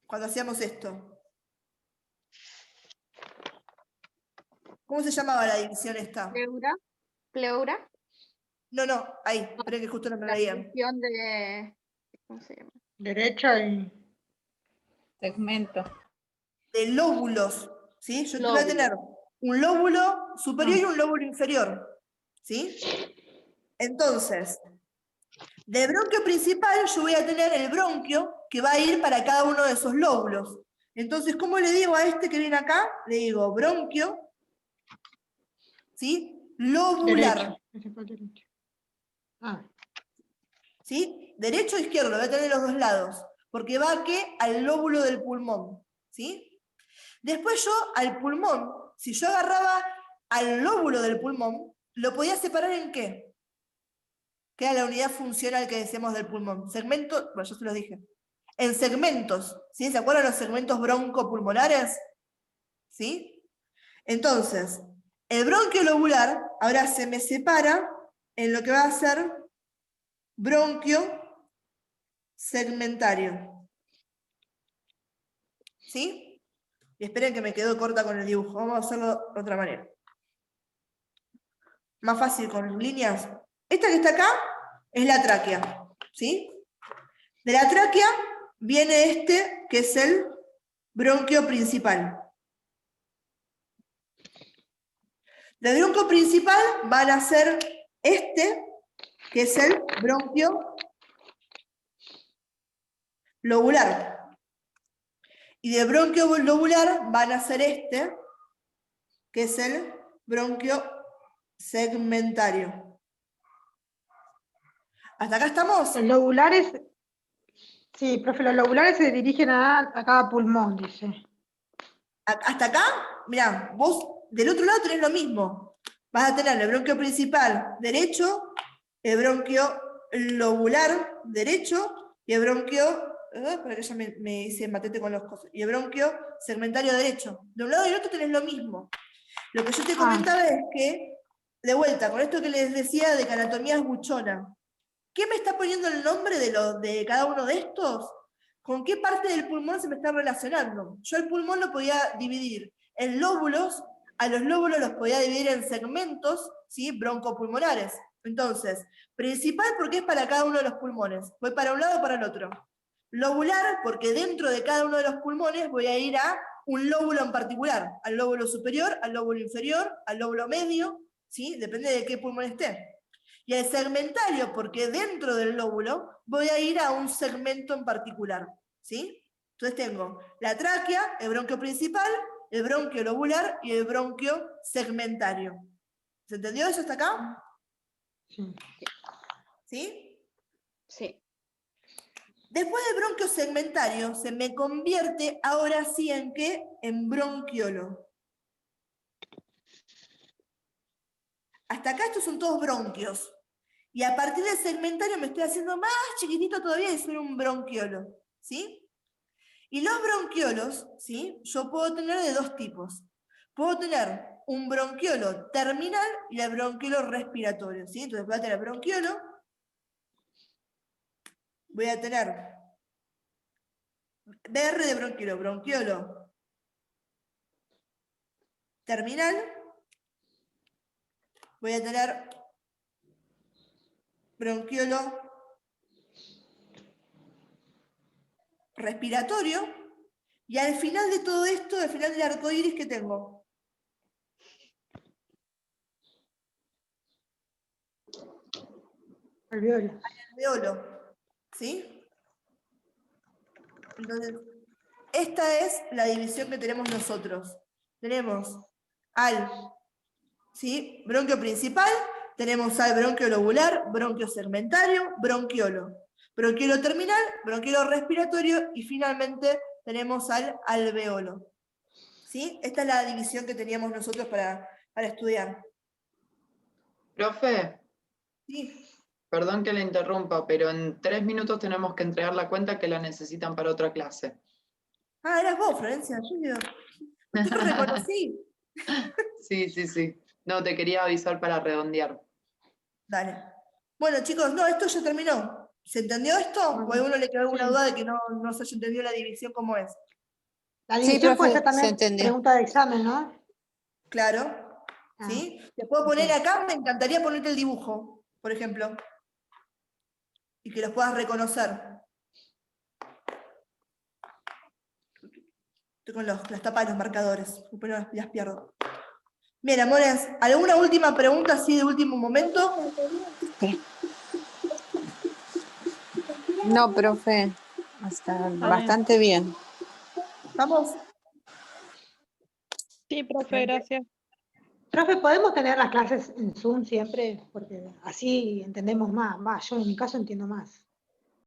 Cuando hacíamos esto. ¿Cómo se llamaba la división esta? ¿Pleura? pleura. No, ahí, esperen que justo no me veían. División de, ¿cómo se llama? Derecha y Segmento. De lóbulos, ¿sí? Yo voy a tener un lóbulo superior y un lóbulo inferior, ¿sí? Entonces, del bronquio principal yo voy a tener el bronquio que va a ir para cada uno de esos lóbulos. Entonces, ¿cómo le digo a este que viene acá? Le digo bronquio, ¿sí? Lobular. Derecha. ¿Sí? Derecho o izquierdo, lo voy a tener de los dos lados, porque va a qué? Al lóbulo del pulmón, ¿sí? Después yo al pulmón, si yo agarraba al lóbulo del pulmón, lo podía separar ¿en qué? Que era la unidad funcional que decíamos del pulmón. Segmento, bueno, yo se los dije. En segmentos, ¿sí? ¿Se acuerdan los segmentos broncopulmonares? ¿Sí? Entonces, el bronquio lobular ahora se me separa en lo que va a ser bronquio segmentario. ¿Sí? Y esperen que me quedó corta con el dibujo. Vamos a hacerlo de otra manera. Más fácil con líneas. Esta que está acá es la tráquea. ¿Sí? De la tráquea viene este, que es el bronquio principal. Del bronquio principal van a ser este, que es el bronquio lobular. Y del bronquio lobular van a ser este, que es el bronquio segmentario. ¿Hasta acá estamos? Los lobulares, sí, profe, los lobulares se dirigen a cada pulmón, dice. Hasta acá, mirá, vos del otro lado tenés lo mismo. Vas a tener el bronquio principal derecho, el bronquio lobular derecho y el bronquio, para que ya me hice matete con los cosas, y el bronquio segmentario derecho. De un lado y del otro tenés lo mismo. Lo que yo te comentaba es que, de vuelta, con esto que les decía de que anatomía es buchona, ¿qué me está poniendo el nombre de cada uno de estos? ¿Con qué parte del pulmón se me está relacionando? Yo el pulmón lo podía dividir en lóbulos, a los lóbulos los podía dividir en segmentos, ¿sí? Broncopulmonares. Entonces, principal porque es para cada uno de los pulmones. Voy para un lado o para el otro. Lobular porque dentro de cada uno de los pulmones voy a ir a un lóbulo en particular. Al lóbulo superior, al lóbulo inferior, al lóbulo medio, ¿sí? Depende de qué pulmón esté. Y el segmentario, porque dentro del lóbulo voy a ir a un segmento en particular, ¿sí? Entonces tengo la tráquea, el bronquio principal, el bronquio lobular y el bronquio segmentario. ¿Se entendió eso hasta acá? Sí. ¿Sí? Sí. Después del bronquio segmentario se me convierte ahora sí ¿en qué? En bronquiolo. Hasta acá estos son todos bronquios. Y a partir del segmentario me estoy haciendo más chiquitito todavía y soy un bronquiolo. ¿Sí? Y los bronquiolos, ¿sí? Yo puedo tener de dos tipos. Puedo tener un bronquiolo terminal y el bronquiolo respiratorio. ¿Sí? Entonces voy a tener bronquiolo. Voy a tener BR de bronquiolo, bronquiolo terminal. Voy a tener bronquiolo respiratorio, y al final de todo esto, al final del arco iris, ¿qué tengo? Alveolo. Alveolo, ¿sí? Entonces, esta es la división que tenemos nosotros. Tenemos al, ¿sí? Bronquio principal, tenemos al bronquio lobular, bronquio segmentario, bronquiolo. Bronquiolo terminal, bronquiolo respiratorio y finalmente tenemos al alveolo. ¿Sí? Esta es la división que teníamos nosotros para estudiar. Profe, Sí. perdón que le interrumpa, pero en 3 minutos tenemos que entregar la cuenta que la necesitan para otra clase. Ah, eras vos, Florencia. Yo te reconocí. Sí. No, te quería avisar para redondear. Dale. Bueno, chicos, no, esto ya terminó. ¿Se entendió esto? ¿O a alguno le quedó alguna duda de que no se haya entendido la división cómo es? La Sí, división puede profe, ser se también entendió. pregunta de examen, ¿no? Claro. ¿sí? Te puedo poner acá, me encantaría ponerte el dibujo, por ejemplo, y que los puedas reconocer. Estoy con las tapas de los marcadores, después las pierdo. Bien, amores, ¿alguna última pregunta así de último momento? No, profe, está bastante bien. ¿Vamos? Sí, profe, gracias. Profe, ¿podemos tener las clases en Zoom siempre? Porque así entendemos más. Yo en mi caso entiendo más.